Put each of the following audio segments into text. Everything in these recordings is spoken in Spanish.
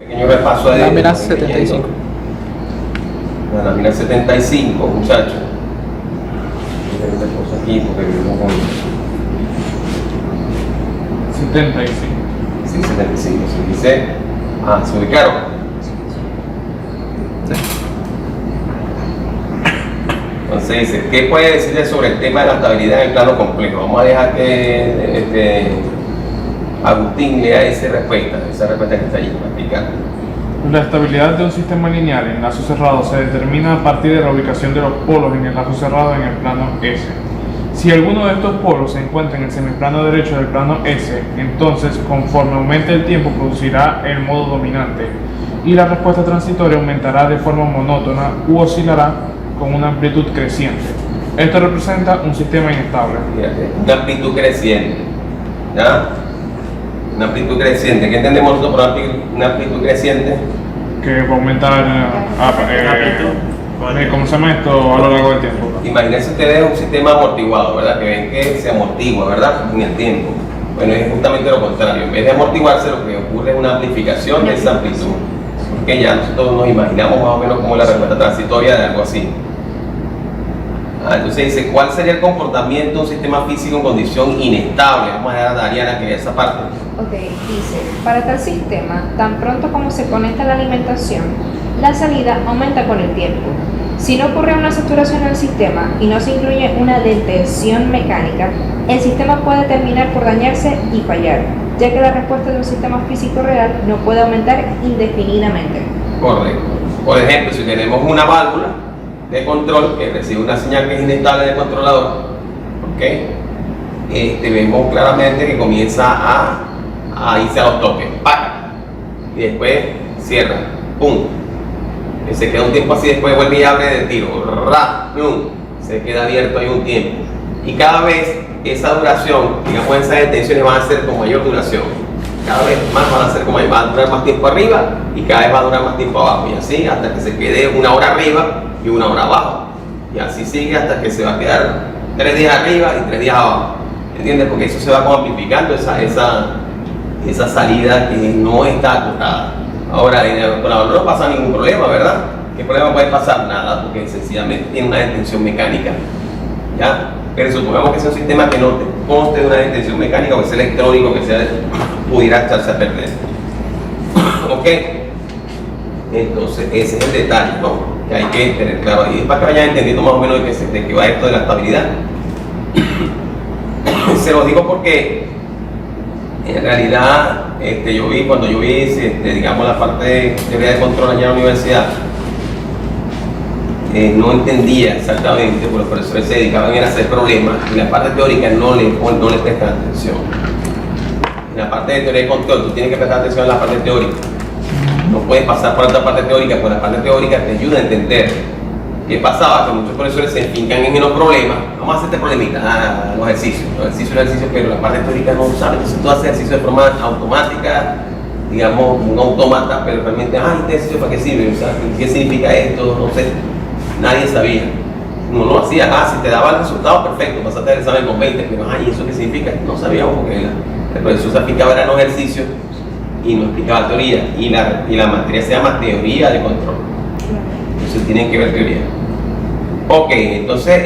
Pequeño repaso de lámina 75. La lámina 75, muchachos. Aquí porque vivimos con 75. sí, 75. Se dice, se ubicaron. Entonces dice, ¿qué puede decirle sobre el tema de la estabilidad en el plano complejo? Vamos a dejar que Agustín lea esa respuesta que está ahí para explicar. La estabilidad de un sistema lineal en lazo cerrado se determina a partir de la ubicación de los polos en el lazo cerrado en el plano S. Si alguno de estos polos se encuentra en el semiplano derecho del plano S, entonces conforme aumente el tiempo producirá el modo dominante y la respuesta transitoria aumentará de forma monótona u oscilará con una amplitud creciente. Esto representa un sistema inestable. Fíjate, una amplitud creciente. ¿Ya? Una amplitud creciente. ¿Qué entendemos nosotros por una amplitud creciente? Que va a aumentar ¿cómo se llama esto? A lo largo del tiempo. Imagínense ustedes un sistema amortiguado, ¿verdad? Que ven que se amortigua, ¿verdad? En el tiempo. Bueno, es justamente lo contrario. En vez de amortiguarse, lo que ocurre es una amplificación de esa amplitud. Porque ya nosotros nos imaginamos más o menos como la respuesta transitoria de algo así. Entonces dice, ¿cuál sería el comportamiento de un sistema físico en condición inestable? Vamos a dar a Dariana que vea esa parte. Ok, dice, para tal sistema, tan pronto como se conecta la alimentación, la salida aumenta con el tiempo. Si no ocurre una saturación en el sistema y no se incluye una detención mecánica, el sistema puede terminar por dañarse y fallar, ya que la respuesta de un sistema físico real no puede aumentar indefinidamente. Correcto. Por ejemplo, si tenemos una válvula de control que recibe una señal que es inestable del controlador, ¿ok? Vemos claramente que comienza a irse a los toques, ¡pac! Y después cierra, ¡pum! Y se queda un tiempo así, después vuelve y abre de tiro, ¡ra! ¡Pum! Se queda abierto ahí un tiempo. Y cada vez esa duración, digamos, esas detenciones van a ser con mayor duración. Cada vez más van a ser como va a durar más tiempo arriba y cada vez va a durar más tiempo abajo. Y así hasta que se quede 1 hora arriba y 1 hora abajo. Y así sigue hasta que se va a quedar 3 días arriba y 3 días abajo. ¿Entiendes? Porque eso se va como amplificando esa salida que no está acotada. Ahora, con la válvula no pasa ningún problema, ¿verdad? ¿Qué problema puede pasar? Nada, porque sencillamente tiene una detención mecánica. ¿Ya? Pero supongamos que sea un sistema que no conste de una detención mecánica o que sea electrónico, que sea, pudiera echarse a perder. ¿Ok? Entonces, ese es el detalle, ¿no? Que hay que tener claro ahí. Es para que vayan entendiendo más o menos de qué va esto de la estabilidad. Se lo digo porque en realidad cuando yo vi digamos la parte de teoría de control allá en la universidad, no entendía exactamente, porque los profesores se dedicaban a hacer problemas y la parte teórica no le prestan atención. En la parte de teoría de control tú tienes que prestar atención a la parte teórica. No puedes pasar por otra parte teórica, porque la parte teórica te ayuda a entender. ¿Qué pasaba? Que muchos profesores se enfincan en los problemas. Vamos a hacer este problemita, los ejercicios, pero la parte teórica no sabe. Entonces tú haces ejercicios de forma automática, digamos, un automata, pero realmente, este ejercicio para qué sirve, o sea, ¿qué significa esto? No sé, nadie sabía. Uno lo hacía, si te daba el resultado, perfecto, pasaste el examen con 20, pero ¿y eso qué significa? No sabíamos, porque el profesor se aplicaba en los ejercicios y no explicaba teoría, y la materia se llama teoría de control. Entonces tienen que ver teoría. Ok, entonces,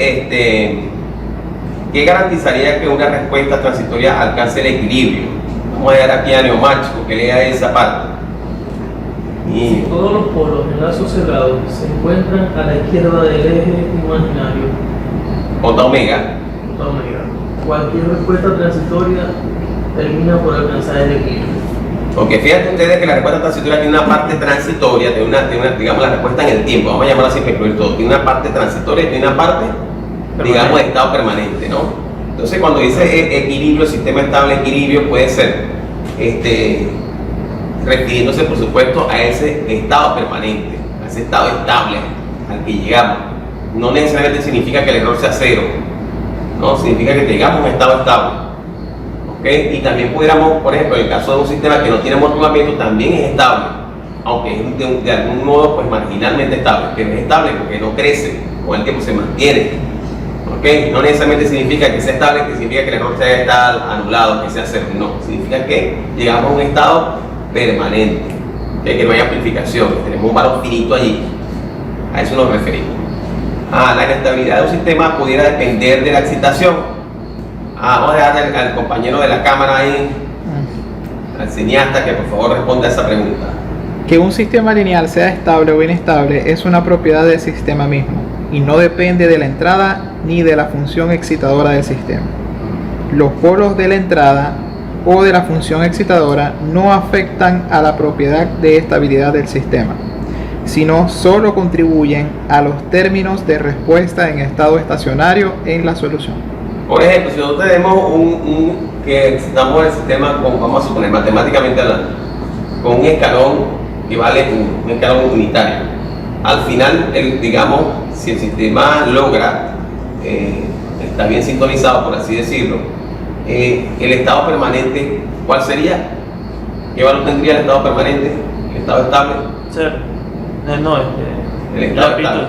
¿qué garantizaría que una respuesta transitoria alcance el equilibrio? Vamos a dar aquí a Neomáchico que lea esa parte. Si todos los polos en lazo cerrado se encuentran a la izquierda del eje imaginario, J omega, cualquier respuesta transitoria termina por alcanzar el equilibrio. porque fíjate ustedes que la respuesta transitoria tiene una parte transitoria, tiene una, digamos, la respuesta en el tiempo, vamos a llamarla así para incluir todo, tiene una parte transitoria y tiene una parte, digamos, de estado permanente, ¿no? Entonces cuando dice equilibrio, sistema estable, equilibrio, puede ser, refiriéndose por supuesto a ese estado permanente, a ese estado estable al que llegamos. No necesariamente significa que el error sea cero, no, significa que llegamos a un estado estable. ¿Okay? Y también pudiéramos, por ejemplo, en el caso de un sistema que no tiene amortiguamiento, también es estable, aunque es de algún modo pues marginalmente estable, pero es estable porque no crece, con el tiempo se mantiene. ¿Okay? No necesariamente significa que sea estable, que significa que el error sea estar anulado, que sea cero, no, significa que llegamos a un estado permanente. que no haya amplificación, que tenemos un valor finito allí. A eso nos referimos. La inestabilidad de un sistema pudiera depender de la excitación. Vamos a dejar al compañero de la cámara ahí, al cineasta, que por favor responda a esa pregunta. Que un sistema lineal sea estable o inestable es una propiedad del sistema mismo y no depende de la entrada ni de la función excitadora del sistema. Los polos de la entrada o de la función excitadora no afectan a la propiedad de estabilidad del sistema, sino solo contribuyen a los términos de respuesta en estado estacionario en la solución. Por ejemplo, si nosotros tenemos que excitamos el sistema con, vamos a suponer, matemáticamente hablando, con un escalón que vale un escalón unitario. Al final, digamos, si el sistema logra, está bien sintonizado, por así decirlo, el estado permanente, ¿cuál sería? ¿Qué valor tendría el estado permanente? ¿El estado estable? El estado estable.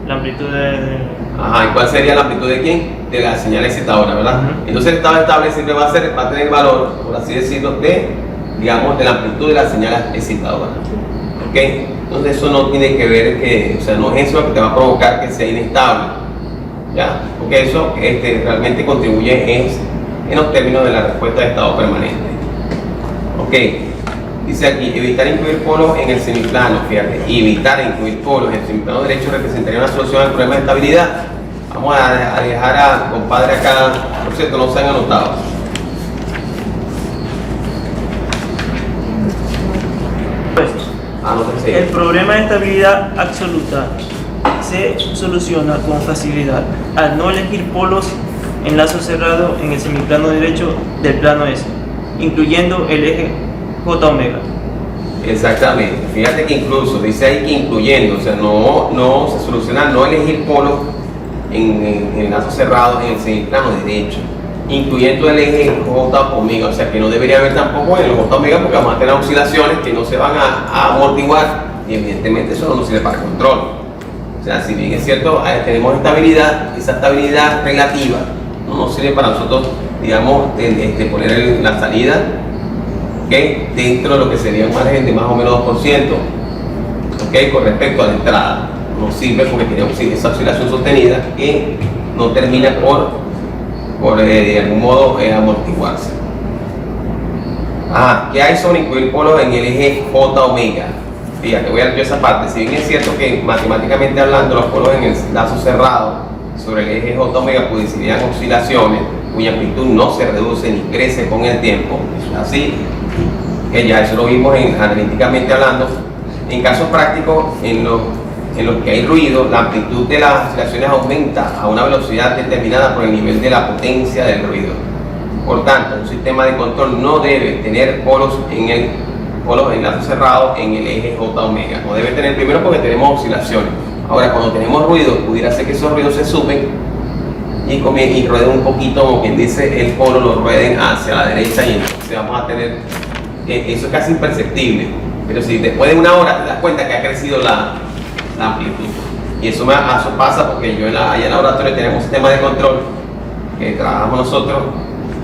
La amplitud de... ¿Y cuál sería la amplitud de quién? De la señal excitadora, ¿verdad? Entonces el estado estable siempre va a tener valor, por así decirlo, de la amplitud de la señal excitadora. ¿Ok? Entonces eso no tiene que ver no es eso lo que te va a provocar que sea inestable. ¿Ya? Porque eso realmente contribuye en los términos de la respuesta de estado permanente. ¿Ok? Dice aquí, evitar incluir polos en el semiplano. Fíjate, evitar incluir polos en el semiplano derecho representaría una solución al problema de estabilidad. Vamos a dejar al compadre acá, por cierto, no se han anotado. El problema de estabilidad absoluta se soluciona con facilidad al no elegir polos en lazo cerrado en el semiplano derecho del plano S, incluyendo el eje J omega. Exactamente, fíjate que incluso dice ahí que incluyendo, no se soluciona no elegir polos en lazo cerrado en el semiplano derecho, incluyendo el eje J omega, o sea que no debería haber tampoco en el J omega porque vamos a tener oscilaciones que no se van a amortiguar y evidentemente eso no nos sirve para control. O sea, si bien es cierto, tenemos estabilidad, esa estabilidad relativa no nos sirve para nosotros, digamos, poner la salida dentro de lo que sería un margen de más o menos 2%, con respecto a la entrada. Nos sirve porque tenemos esa oscilación sostenida que no termina por de algún modo amortiguarse. ¿Qué hay sobre incluir polos en el eje J omega? Fíjate, voy a leer esa parte. Si bien es cierto que matemáticamente hablando los polos en el lazo cerrado sobre el eje J omega producirían oscilaciones cuya amplitud no se reduce ni crece con el tiempo, eso es así, que ya eso lo vimos analíticamente hablando. En casos prácticos, en los que hay ruido, la amplitud de las oscilaciones aumenta a una velocidad determinada por el nivel de la potencia del ruido. Por tanto, un sistema de control no debe tener polos en lazo cerrado en el eje J omega. No debe tener, primero porque tenemos oscilaciones. Ahora, cuando tenemos ruido, pudiera ser que esos ruidos se suben y rueden un poquito, como quien dice, el polo lo rueden hacia la derecha y entonces vamos a tener, eso es casi imperceptible. Pero si después de una hora te das cuenta que ha crecido la amplitud. Y eso pasa porque allá en el laboratorio tenemos un sistema de control que trabajamos nosotros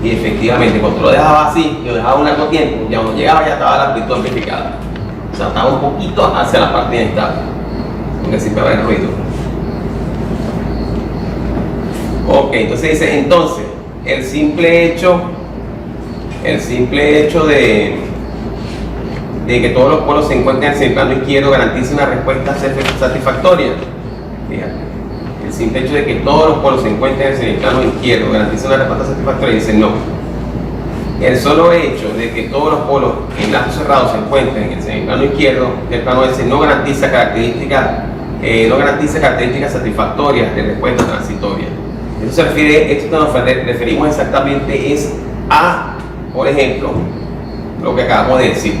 y efectivamente cuando lo dejaba así, yo dejaba un largo tiempo, ya cuando llegaba ya estaba la amplitud amplificada. O sea, estaba un poquito hacia la parte inestable, porque siempre va a haber ruido. Ok, entonces dice, el simple hecho de que todos los polos se encuentren en el semiplano izquierdo garantiza una respuesta satisfactoria. Fíjate, el simple hecho de que todos los polos se encuentren en el semiplano izquierdo garantiza una respuesta satisfactoria. Dice no. El solo hecho de que todos los polos en lazo cerrado se encuentren en el semiplano izquierdo del plano S no garantiza características satisfactorias de respuesta transitoria. Esto nos referimos exactamente es a, por ejemplo, lo que acabamos de decir.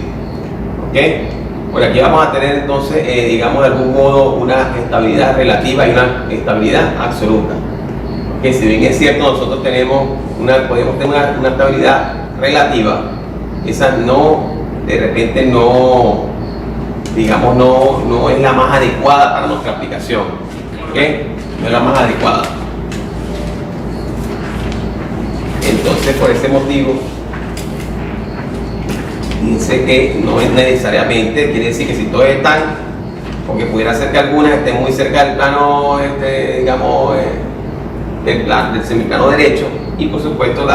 ¿Ok? Por aquí vamos a tener entonces, digamos de algún modo, una estabilidad relativa y una estabilidad absoluta. Que si bien es cierto, nosotros podemos tener una estabilidad relativa, esa de repente no es la más adecuada para nuestra aplicación. ¿Ok? No es la más adecuada. Entonces, por ese motivo, dice que no es necesariamente, quiere decir que si todos están, porque pudiera ser que algunas estén muy cerca del plano, digamos, del semiplano derecho, y por supuesto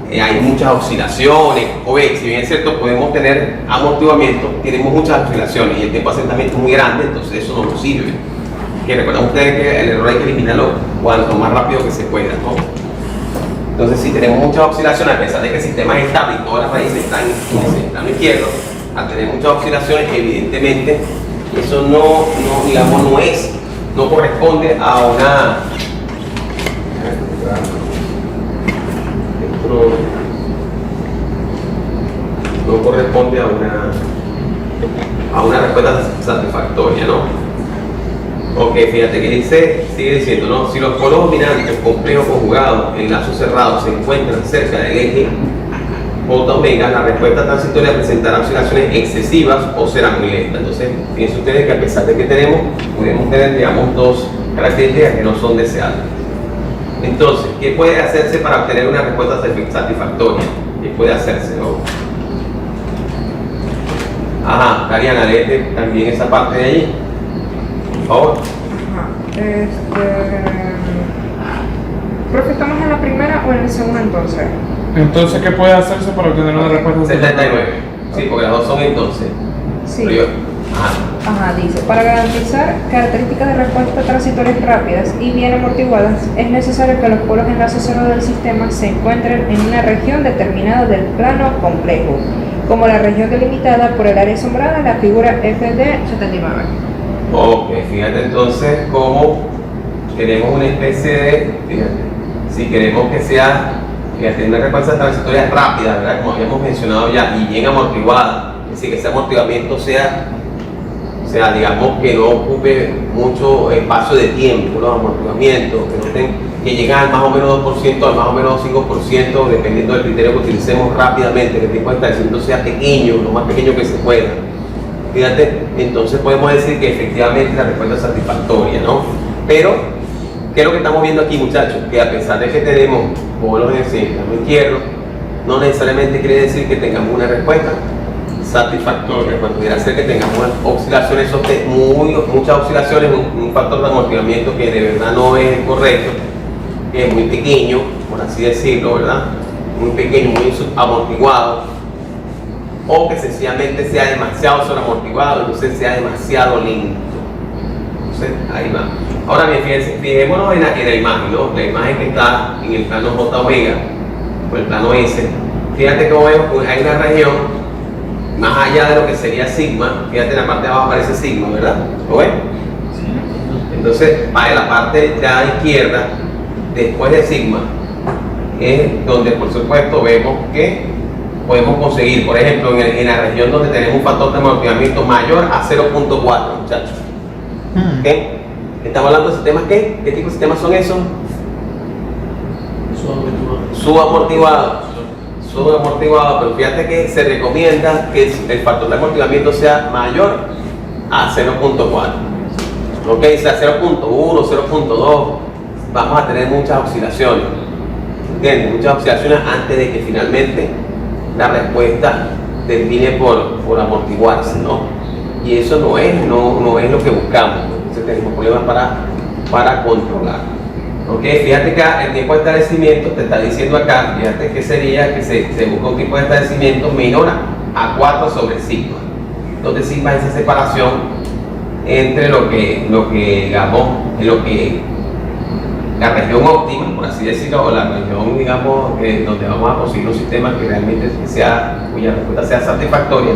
hay muchas oscilaciones, o bien, si bien es cierto, podemos tener amortiguamiento, tenemos muchas oscilaciones y el tiempo de asentamiento es muy grande, entonces eso no nos sirve. Que recuerden ustedes que el error hay que eliminarlo cuanto más rápido que se pueda, ¿no? Entonces, si tenemos muchas oscilaciones, a pesar de que el sistema es estable y todas las raíces están en el plano izquierdo, al tener muchas oscilaciones, evidentemente, eso no corresponde a una... no corresponde a una respuesta satisfactoria, ¿no? Ok, fíjate que sigue diciendo, ¿no? Si los polos dominantes complejos conjugados en lazos cerrados se encuentran cerca del eje J-omega, la respuesta transitoria presentará oscilaciones excesivas o será muy lenta. Entonces, fíjense ustedes que a pesar de que podemos tener, digamos, dos características que no son deseables. Entonces, ¿qué puede hacerse para obtener una respuesta satisfactoria? ¿Qué puede hacerse, no? Ajá, Cariana, léete también esa parte de allí, por favor. Profe, ¿estamos en la primera o en la segunda entonces? Entonces, ¿qué puede hacerse para obtener una respuesta 79. Sí, porque las dos son entonces. Sí. Pero Ajá, dice, para garantizar características de respuesta transitorias rápidas y bien amortiguadas, es necesario que los polos en lazo cerrado del sistema se encuentren en una región determinada del plano complejo, como la región delimitada por el área sombrada en la figura FD79. Ok, fíjate entonces cómo tenemos una especie de, fíjate, si queremos que sea, fíjate, una respuesta transitoria rápida, ¿verdad? Como habíamos mencionado ya, y bien amortiguada, es decir, que ese amortiguamiento sea, digamos, que no ocupe mucho espacio de tiempo, los amortiguamientos, que lleguen al más o menos 2%, al más o menos 5%, dependiendo del criterio que utilicemos rápidamente, que el tiempo de establecimiento sea pequeño, lo más pequeño que se pueda. Fíjate, entonces podemos decir que efectivamente la respuesta es satisfactoria, ¿no? Pero, ¿qué es lo que estamos viendo aquí, muchachos? Que a pesar de que tenemos polos en el semiplano izquierdo, no necesariamente quiere decir que tengamos una respuesta satisfactoria, pues pudiera ser que tengamos oscilaciones, muchas oscilaciones, un factor de amortiguamiento que de verdad no es correcto, que es muy pequeño, por así decirlo, ¿verdad? Muy pequeño, muy amortiguado, o que sencillamente sea demasiado sobreamortiguado, entonces sea demasiado lento. Entonces, ahí va. Ahora bien, fijémonos en la imagen, ¿no? La imagen que está en el plano J omega, o el plano S. Fíjate cómo vemos que hay una región más allá de lo que sería sigma. Fíjate, en la parte de abajo aparece sigma, ¿verdad? ¿Lo ven? Entonces, para la parte de la izquierda, después de sigma, es donde por supuesto vemos que podemos conseguir, por ejemplo, en la región donde tenemos un factor de amortiguamiento mayor a 0.4, muchachos. ¿Okay? Estamos hablando de sistemas, ¿qué? ¿Qué tipo de sistemas son esos? Subamortiguados. Subamortiguados, pero fíjate que se recomienda que el factor de amortiguamiento sea mayor a 0.4. ¿Ok? O sea, 0.1, 0.2, vamos a tener muchas oscilaciones. ¿Entiendes? Muchas oscilaciones antes de que finalmente la respuesta termine por amortiguarse, ¿no? Y eso no es lo que buscamos, ¿no? Entonces tenemos problemas para controlar. ¿Ok? Fíjate que el tiempo de establecimiento te está diciendo acá, fíjate que sería que se busca un tiempo de establecimiento menor a 4 sobre sigma, donde sigma es esa separación entre lo que digamos, en lo que la región óptima, por así decirlo, o la región, digamos, donde vamos a conseguir un sistema que realmente cuya respuesta sea satisfactoria,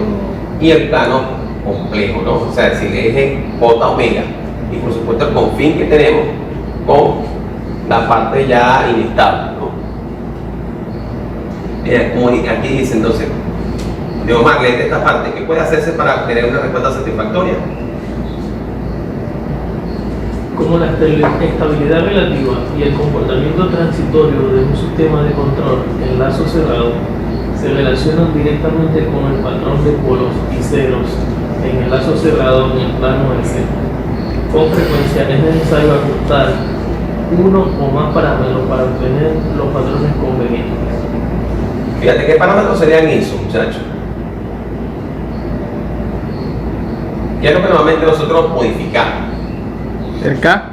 y el plano complejo, ¿no? O sea, es decir, el eje J omega, y por supuesto el confín que tenemos con la parte ya inestable, ¿no? Como aquí dice entonces, Diego Marlete, esta parte, ¿qué puede hacerse para obtener una respuesta satisfactoria? Como la estabilidad relativa y el comportamiento transitorio de un sistema de control en lazo cerrado se relacionan directamente con el patrón de polos y ceros en el lazo cerrado en el plano S. Con frecuencia es necesario ajustar uno o más parámetros para obtener los patrones convenientes. Fíjate, ¿qué parámetros serían esos, muchachos? ¿Qué es lo que normalmente nosotros modificamos? El K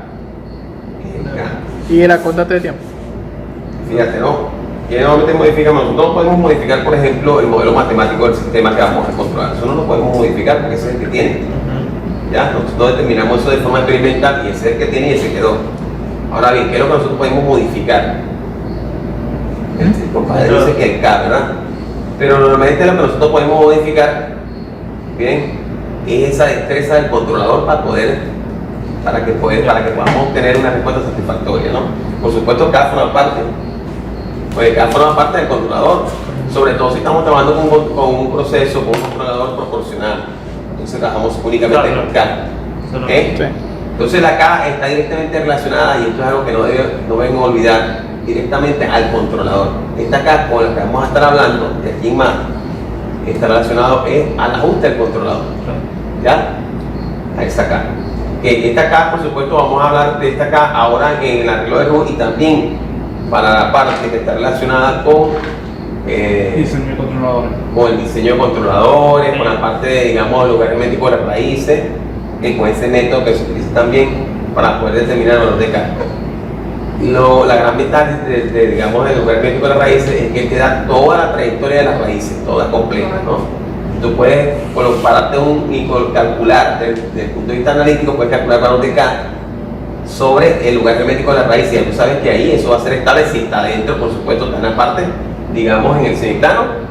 El K. y la constante de tiempo. Fíjate, ¿no? ¿Qué normalmente modificamos? Nosotros no podemos modificar, por ejemplo, el modelo matemático del sistema que vamos a controlar. Eso no lo podemos modificar porque ese es el que tiene. ¿Ya? Nosotros determinamos eso de forma experimental y ese es el que tiene y ese quedó. Ahora bien, ¿qué es lo que nosotros podemos modificar? El compadre dice que el K, ¿verdad? Pero normalmente lo que nosotros podemos modificar, bien, es esa destreza del controlador para que podamos obtener una respuesta satisfactoria, ¿no? Por supuesto, K forma parte, pues K forma parte del controlador, sobre todo si estamos trabajando con un proceso, con un controlador proporcional. Entonces trabajamos únicamente con K. ¿Ok? Sí. Entonces la K está directamente relacionada, y esto es algo que no deben olvidar, directamente al controlador. Esta K con la que vamos a estar hablando de aquí en más está relacionado al ajuste del controlador. ¿Ya? A esa K. Esta K, por supuesto, vamos a hablar de esta K ahora en el arreglo de luz y también para la parte que está relacionada con Diseño de controladores. con el diseño de controladores, con la parte de, digamos, el lugar hermético de las raíces, con ese método que se utiliza también para poder determinar el valor de K. La gran ventaja digamos, del lugar hermético de las raíces es que te da toda la trayectoria de las raíces, toda completa, ¿no? Tú puedes pararte y calcular, desde el punto de vista analítico, puedes calcular el valor de K sobre el lugar hermético de las raíces. Ya tú sabes que ahí eso va a ser estable si está dentro, por supuesto, está en la parte, digamos, en el semiplano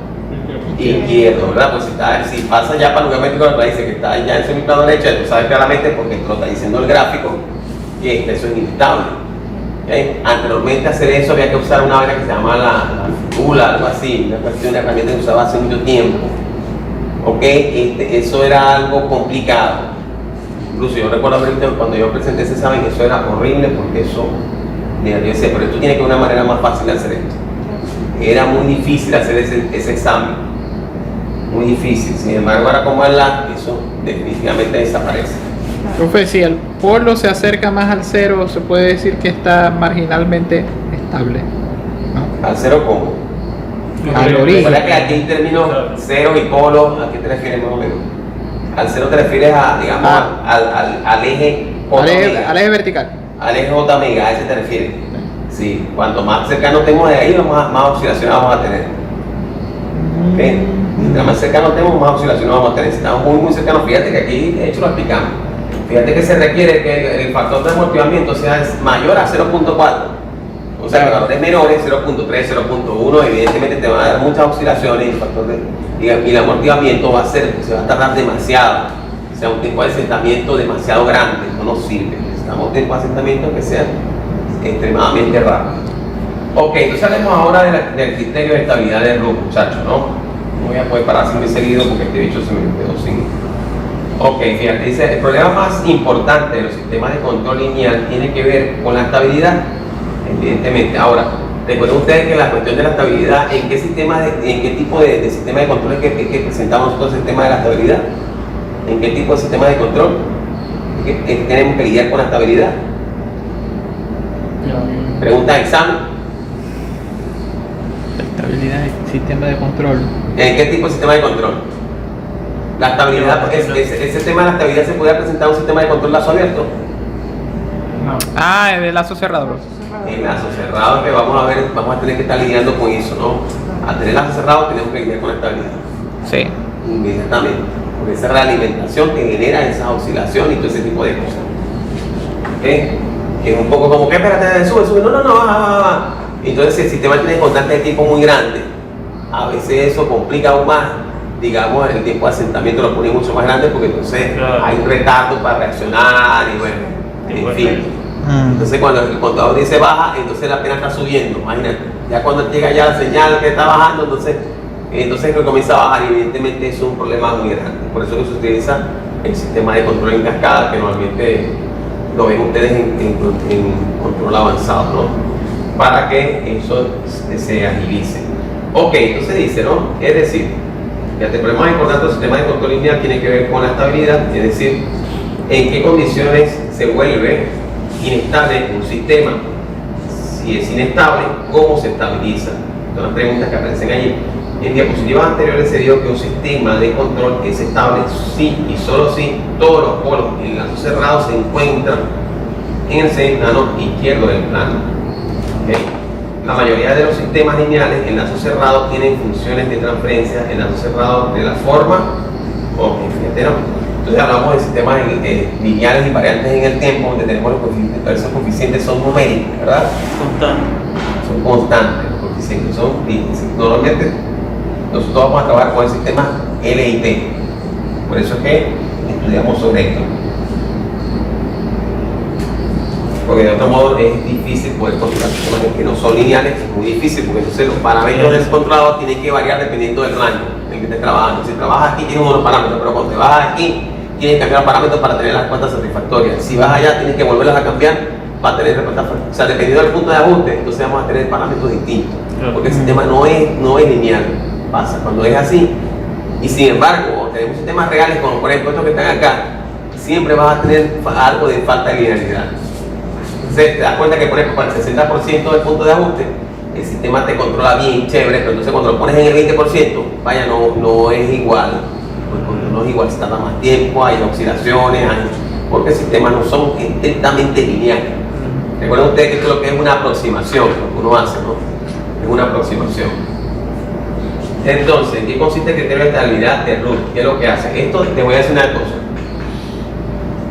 izquierdo, ¿verdad? Pues si pasa ya para el lugar hermético de las raíces, que está ya en el semiplano derecho, tú sabes claramente, porque esto lo está diciendo el gráfico, que eso es inestable. ¿Okay? Anteriormente hacer eso había que usar una vaina que se llama la figura, algo así, una herramienta que usaba hace mucho tiempo. ¿Ok? Eso era algo complicado. Incluso yo recuerdo cuando yo presenté ese examen, eso era horrible porque eso, mira, yo decía, pero esto tiene que haber una manera más fácil de hacer esto. Era muy difícil hacer ese examen, muy difícil. Sin embargo, ahora como es eso definitivamente desaparece. Profe, si el polo se acerca más al cero, se puede decir que está marginalmente estable, ¿no? ¿Al cero cómo? Al origen. Recuerda que aquí en términos cero y polo, ¿a qué te refieres más o menos? Al cero te refieres a, digamos, al eje J omega. Al eje vertical. Al eje J omega, a ese te refieres. Sí, cuanto más cercano estemos de ahí, más oscilaciones vamos a tener. ¿Okay? Mientras más cercano estemos, más oscilaciones vamos a tener. Si estamos muy cercanos, fíjate que aquí de hecho lo explicamos. Fíjate que se requiere que el factor de amortiguamiento sea mayor a 0.4. O sea, valores menores, 0.3, 0.1, evidentemente te van a dar muchas oscilaciones y el factor y el amortiguamiento se va a tardar demasiado. O sea, un tiempo de asentamiento demasiado grande, no nos sirve. Necesitamos un tiempo de asentamiento que sea extremadamente rápido. Ok, entonces hablemos ahora del criterio de estabilidad del RUP, muchachos, ¿no? No voy a poder parar muy seguido porque este bicho se me quedó sin. Ok, fíjate, dice, el problema más importante de los sistemas de control lineal tiene que ver con la estabilidad. Evidentemente. Ahora, recuerden ustedes que la cuestión de la estabilidad, ¿en qué tipo de sistema de control es que presentamos nosotros el sistema de la estabilidad? ¿En qué tipo de sistema de control tenemos que lidiar con la estabilidad? Pregunta de examen. Estabilidad del sistema de control. ¿En qué tipo de sistema de control? La estabilidad, ese tema de la estabilidad se puede presentar en un sistema de control lazo abierto. No. Ah, el lazo cerrado. En lazo cerrado, que vamos a tener que estar lidiando con eso, ¿no? Al tener lazo cerrado tenemos que lidiar con la estabilidad. Sí. Inmediatamente. Por esa realimentación que genera esa oscilación y todo ese tipo de cosas. ¿Ok? Que es un poco como que espérate, sube, no, va. Entonces si el sistema tiene constantes de tiempo muy grandes, a veces eso complica aún más, digamos, el tiempo de asentamiento lo pone mucho más grande porque entonces hay un retardo para reaccionar y bueno, en fin. Entonces cuando el contador dice baja, entonces la pena está subiendo, imagínate. Ya cuando llega ya la señal que está bajando, entonces que comienza a bajar y evidentemente eso es un problema muy grande. Por eso que se utiliza el sistema de control en cascada que normalmente lo ven ustedes en control avanzado, ¿no? Para que eso se agilice. Ok, entonces dice, ¿no? Es decir, el problema más importante del sistema de control lineal tiene que ver con la estabilidad, es decir, en qué condiciones se vuelve inestable un sistema. Si es inestable, ¿cómo se estabiliza? Son las preguntas que aparecen allí. En diapositivas anteriores se vio que un sistema de control es estable si y solo si todos los polos en lazo cerrado se encuentran en el semiplano izquierdo del plano. ¿Okay? La mayoría de los sistemas lineales en lazo cerrado tienen funciones de transferencia en lazo cerrado de la forma o fíjate, ¿no? Entonces hablamos de sistemas lineales y variantes en el tiempo, donde tenemos los coeficientes, pero esos coeficientes son numéricos, ¿verdad? Son constantes, los coeficientes son normalmente nosotros vamos a trabajar con el sistema LIT. Por eso es que estudiamos sobre esto. Porque de otro modo es difícil poder controlar sistemas que no son lineales, es muy difícil, porque entonces los parámetros del controlador tienen que variar dependiendo del rango en que estés trabajando. Si trabajas aquí tienes unos parámetros, pero cuando te vas aquí tienes que cambiar los parámetros para tener las cuentas satisfactorias. Si vas allá tienes que volverlas a cambiar para tener respuestas. O sea, dependiendo del punto de ajuste, entonces vamos a tener parámetros distintos, porque el sistema no es lineal. Pasa cuando es así. Y sin embargo, tenemos sistemas reales como por ejemplo estos que están acá, siempre vas a tener algo de falta de linealidad. Entonces te das cuenta que por ejemplo para el 60% del punto de ajuste el sistema te controla bien, chévere, pero entonces cuando lo pones en el 20%, vaya, no es igual. No es igual, se tarda más tiempo, hay oscilaciones, porque el sistema no son estrictamente lineales. Recuerden ustedes que esto es lo que es una aproximación, lo que uno hace, ¿no? Es una aproximación. Entonces, ¿en qué consiste el criterio de estabilidad de Root? ¿Qué es lo que hace? Esto te voy a decir una cosa.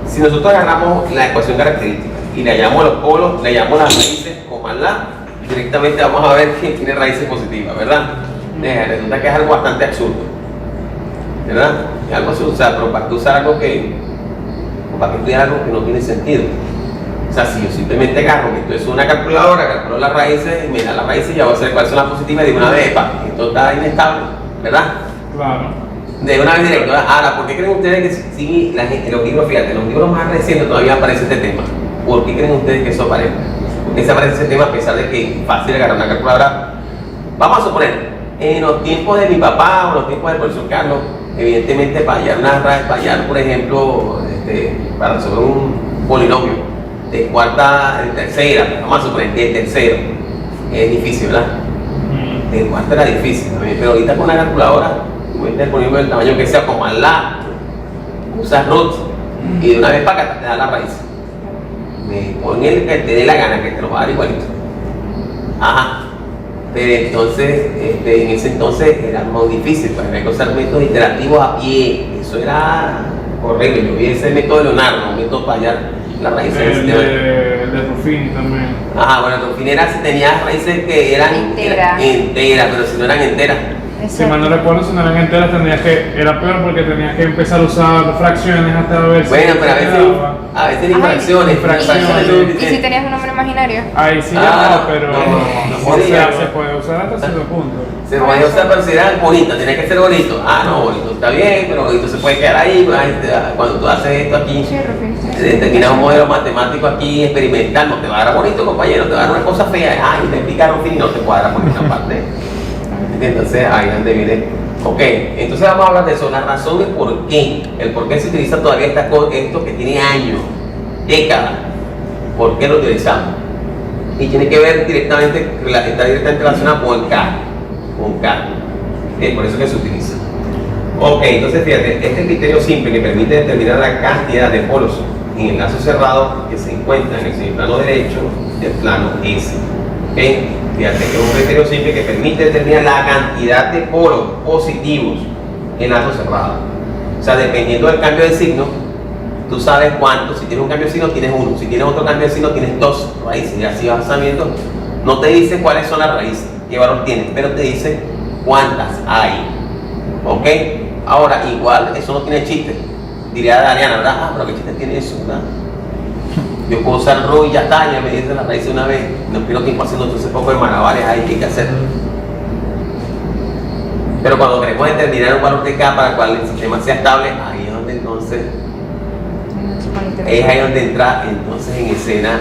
Si nosotros agarramos la ecuación característica y le llamamos los polos, le llamamos las raíces como al lado, directamente vamos a ver que tiene raíces positivas, ¿verdad? Resulta que es algo bastante absurdo, ¿verdad? Es algo absurdo, o sea, pero para tú usar algo para que estudiar algo que no tiene sentido. O sea, si yo simplemente agarro que esto es una calculadora, calculo las raíces y me da las raíces y ya voy a saber cuáles son las positivas y de una vez, esto está inestable, ¿verdad? Claro. De una vez directo. Ahora, ¿por qué creen ustedes que si la gente, los libros, fíjate, los libros más recientes todavía aparece este tema? ¿Por qué creen ustedes que eso aparece? ¿Por qué se aparece ese tema a pesar de que es fácil agarrar una calculadora? Vamos a suponer, en los tiempos de mi papá o en los tiempos del profesor Carlos, evidentemente para hallar por ejemplo, para resolver un polinomio de cuarta, de tercera, vamos a suponer que de tercero, es difícil, ¿verdad? De cuarta era difícil también, pero ahorita con la calculadora, puedes tener polinomio del tamaño que sea, como al lado, usas root y de una vez para acá te da la raíz. Pon el que te dé la gana, que te lo va a dar igualito. Ajá. Pero entonces, en ese entonces era muy difícil, pues había que usar métodos iterativos a pie. Eso era horrible. Yo vi ese método de Leonardo, un método para hallar las raíces del sistema. De Ruffini también. Ajá, bueno, Ruffini era si tenías raíces que eran enteras, pero si no eran enteras. Si mal no recuerdo, si no eran enteras, era peor porque tenías que empezar a usar fracciones hasta ver si. Bueno, pero a veces ni fracciones. ¿Y si tenías un número imaginario? Ahí sí, pero se puede usar hasta cierto punto. Se puede usar, pero si era bonito, tenía que ser bonito. No, bonito está bien, pero bonito se puede quedar ahí. Cuando tú haces esto aquí, determinas un modelo matemático aquí experimental, no te va a dar bonito, compañero, te va a dar una cosa fea. Y te explica Ruffini, no te cuadra por esta parte. Entonces ahí es donde viene. Ok, entonces vamos a hablar de eso, las razones por qué. El por qué se utiliza todavía esto que tiene años, décadas. ¿Por qué lo utilizamos? Y tiene que ver directamente, está directamente relacionado con el K. Por eso que se utiliza. Ok, entonces fíjate, este criterio simple que permite determinar la cantidad de polos en el lazo cerrado que se encuentra en el semiplano derecho del plano S. ¿Okay? Fíjate que es un criterio simple que permite determinar la cantidad de polos positivos en lazo cerrado. O sea, dependiendo del cambio de signo, tú sabes cuánto. Si tienes un cambio de signo, tienes uno. Si tienes otro cambio de signo, tienes dos raíces. Y así vas sabiendo. No te dice cuáles son las raíces, qué valor tienes, pero te dice cuántas hay. ¿Ok? Ahora, igual, eso no tiene chiste. Diría Dariana, ¿verdad? Pero ¿qué chiste tiene eso, verdad? Yo puedo usar ro y ya está, ya me dice la raíz una vez. No pierdo tiempo haciendo todo ese poco de malabares ahí que hay que hacer. Pero cuando queremos determinar un valor de K para el cual el sistema sea estable, ahí es donde entonces entra entonces en escena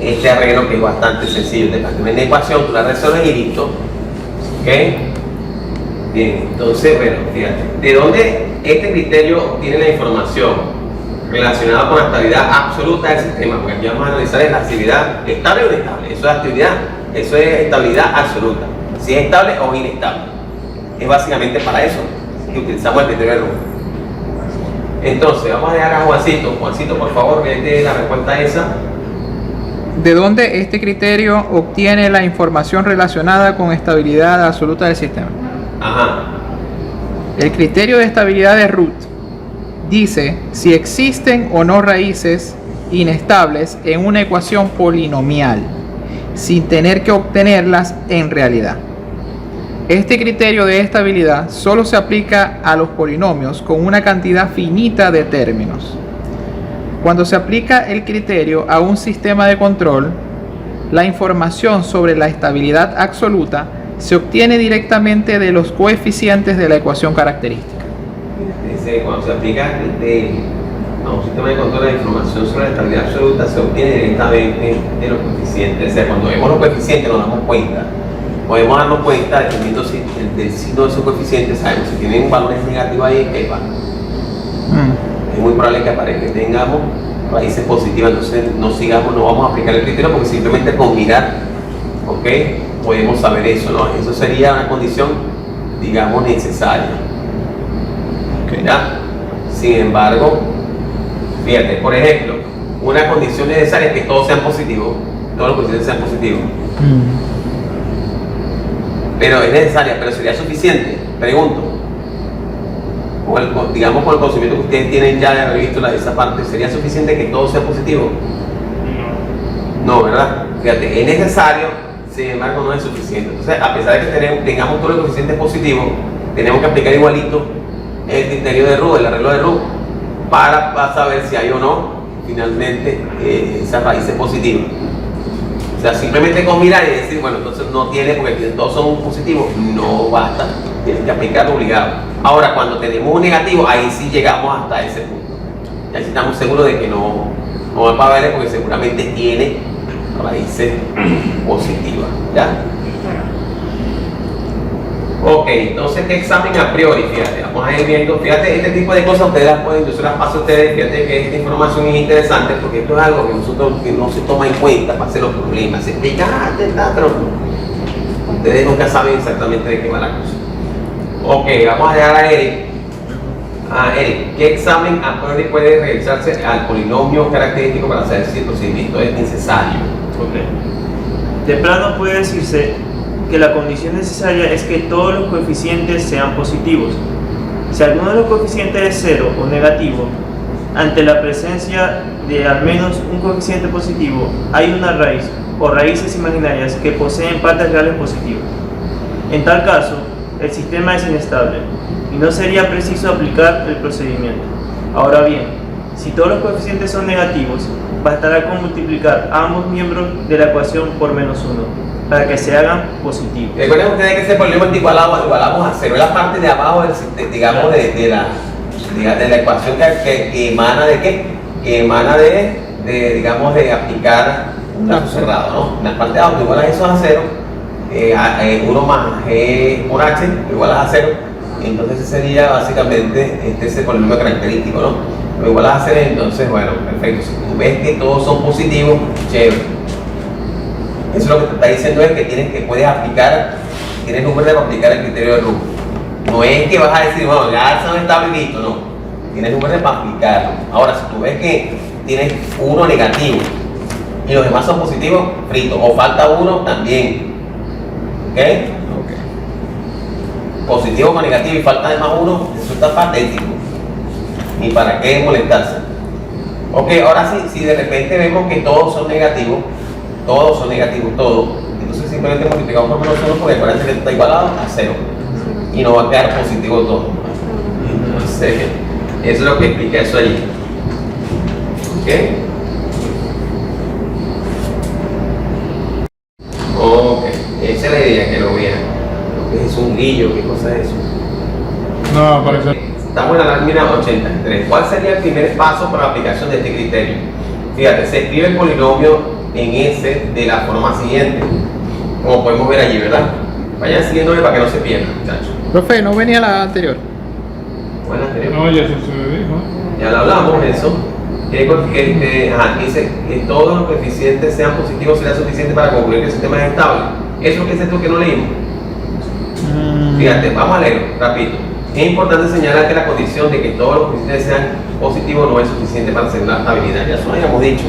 este arreglo que es bastante sencillo. Te planteas una ecuación, tú la resuelves y listo. ¿Ok? Bien, entonces, bueno, fíjate. ¿De dónde este criterio obtiene la información relacionada con la estabilidad absoluta del sistema? Porque aquí vamos a analizar la estabilidad estable o inestable. Eso es estabilidad absoluta. Si es estable o inestable. Es básicamente para eso que utilizamos el criterio de Rubin. Entonces, vamos a dejar a Juancito. Juancito, por favor, vete la respuesta esa. ¿De dónde este criterio obtiene la información relacionada con estabilidad absoluta del sistema? Ajá. El criterio de estabilidad de Root dice si existen o no raíces inestables en una ecuación polinomial, sin tener que obtenerlas en realidad. Este criterio de estabilidad solo se aplica a los polinomios con una cantidad finita de términos. Cuando se aplica el criterio a un sistema de control, la información sobre la estabilidad absoluta se obtiene directamente de los coeficientes de la ecuación característica. Dice, cuando se aplica el criterio a un sistema de control, la información sobre la estabilidad absoluta se obtiene directamente de los coeficientes. O sea, cuando vemos los coeficientes nos damos cuenta. Podemos darnos cuenta, dependiendo del signo de esos coeficientes, sabemos si tienen valores negativos ahí, que va. Es muy probable que aparezca que tengamos raíces positivas, entonces no vamos a aplicar el criterio porque simplemente con mirar, ¿ok? Podemos saber eso, ¿no? Eso sería una condición, digamos, necesaria. ¿Ya? Sin embargo, fíjate, por ejemplo, una condición necesaria es que todos sean positivos, todos los coeficientes sean positivos. Pero es necesaria, pero sería suficiente, pregunto. Digamos con el conocimiento que ustedes tienen ya de haber visto esa parte, ¿sería suficiente que todo sea positivo? No, ¿verdad? Fíjate, es necesario, sin embargo no es suficiente. Entonces, a pesar de que tengamos todos los coeficientes positivos, tenemos que aplicar igualito el criterio de Root, el arreglo de Root, para saber si hay o no, finalmente, esa raíz es positiva. O sea, simplemente con mirar y decir, bueno, entonces no tiene, porque todos son positivos, no basta, tienes que aplicarlo obligado. Ahora, cuando tenemos un negativo, ahí sí llegamos hasta ese punto. Y ahí sí estamos seguros de que no va a valer porque seguramente tiene raíces positivas. ¿Ya? Ok, entonces este examen a priori, fíjate, vamos a ir viendo, fíjate, este tipo de cosas ustedes las pueden, yo se las paso a ustedes, fíjate que esta información es interesante porque esto es algo que no se toma en cuenta para hacer los problemas, se explica, pero ustedes nunca saben exactamente de qué va la cosa. Ok, vamos a dejar a Eric. Eric, ¿qué examen a priori puede realizarse al polinomio característico para saber si el procedimiento es necesario? Ok. De plano puede decirse que la condición necesaria es que todos los coeficientes sean positivos. Si alguno de los coeficientes es cero o negativo, ante la presencia de al menos un coeficiente positivo, hay una raíz o raíces imaginarias que poseen partes reales positivas. En tal caso, el sistema es inestable y no sería preciso aplicar el procedimiento. Ahora bien, si todos los coeficientes son negativos, bastará con multiplicar ambos miembros de la ecuación por menos 1 para que se hagan positivos. Recuerden ustedes que ese polinomio igualamos a cero, es la parte de abajo digamos de la ecuación que emana de qué? Que emana digamos de aplicar un lazo cerrado, ¿no? En la parte de abajo igualas eso a cero, 1 más g por h igualas a 0, entonces ese sería básicamente ese polinomio característico, ¿no? Lo igualas a 0, entonces bueno, perfecto, si tú ves que todos son positivos, chévere. Eso lo que te está diciendo es que puedes aplicar, tienes número de aplicar el criterio de Root. No es que vas a decir, bueno, ya son estables y listo, no. Tienes número para aplicarlo. Ahora, si tú ves que tienes uno negativo y los demás son positivos, frito. O falta uno también. ¿Ok? Positivo con negativo y falta además uno, eso está patético. Ni para qué molestarse. Ok, ahora sí, si de repente vemos que todos son negativos, entonces simplemente multiplicamos por menos 1 porque acuérdense que esto está igualado a 0 y no va a quedar positivo todo. Entonces, eso es lo que explica eso allí. ¿Ok? Ok, esa es la idea, que lo vean. Lo que es un guillo, ¿qué cosa es eso? No, parece. Estamos en la lámina 83. ¿Cuál sería el primer paso para la aplicación de este criterio? Fíjate, se escribe el polinomio en S de la forma siguiente, como podemos ver allí, ¿verdad? Vayan siguiéndome para que no se pierdan, muchachos. Profe, ¿no venía la anterior? Bueno, anterior. No, ya se dijo. Ya lo hablamos, eso. Dice que todos los coeficientes sean positivos será suficiente para concluir que el sistema es estable. Eso es lo que dices tú que no leímos. Fíjate, vamos a leerlo rápido. Es importante señalar que la condición de que todos los coeficientes sean positivos no es suficiente para hacer la estabilidad. Ya eso lo habíamos dicho.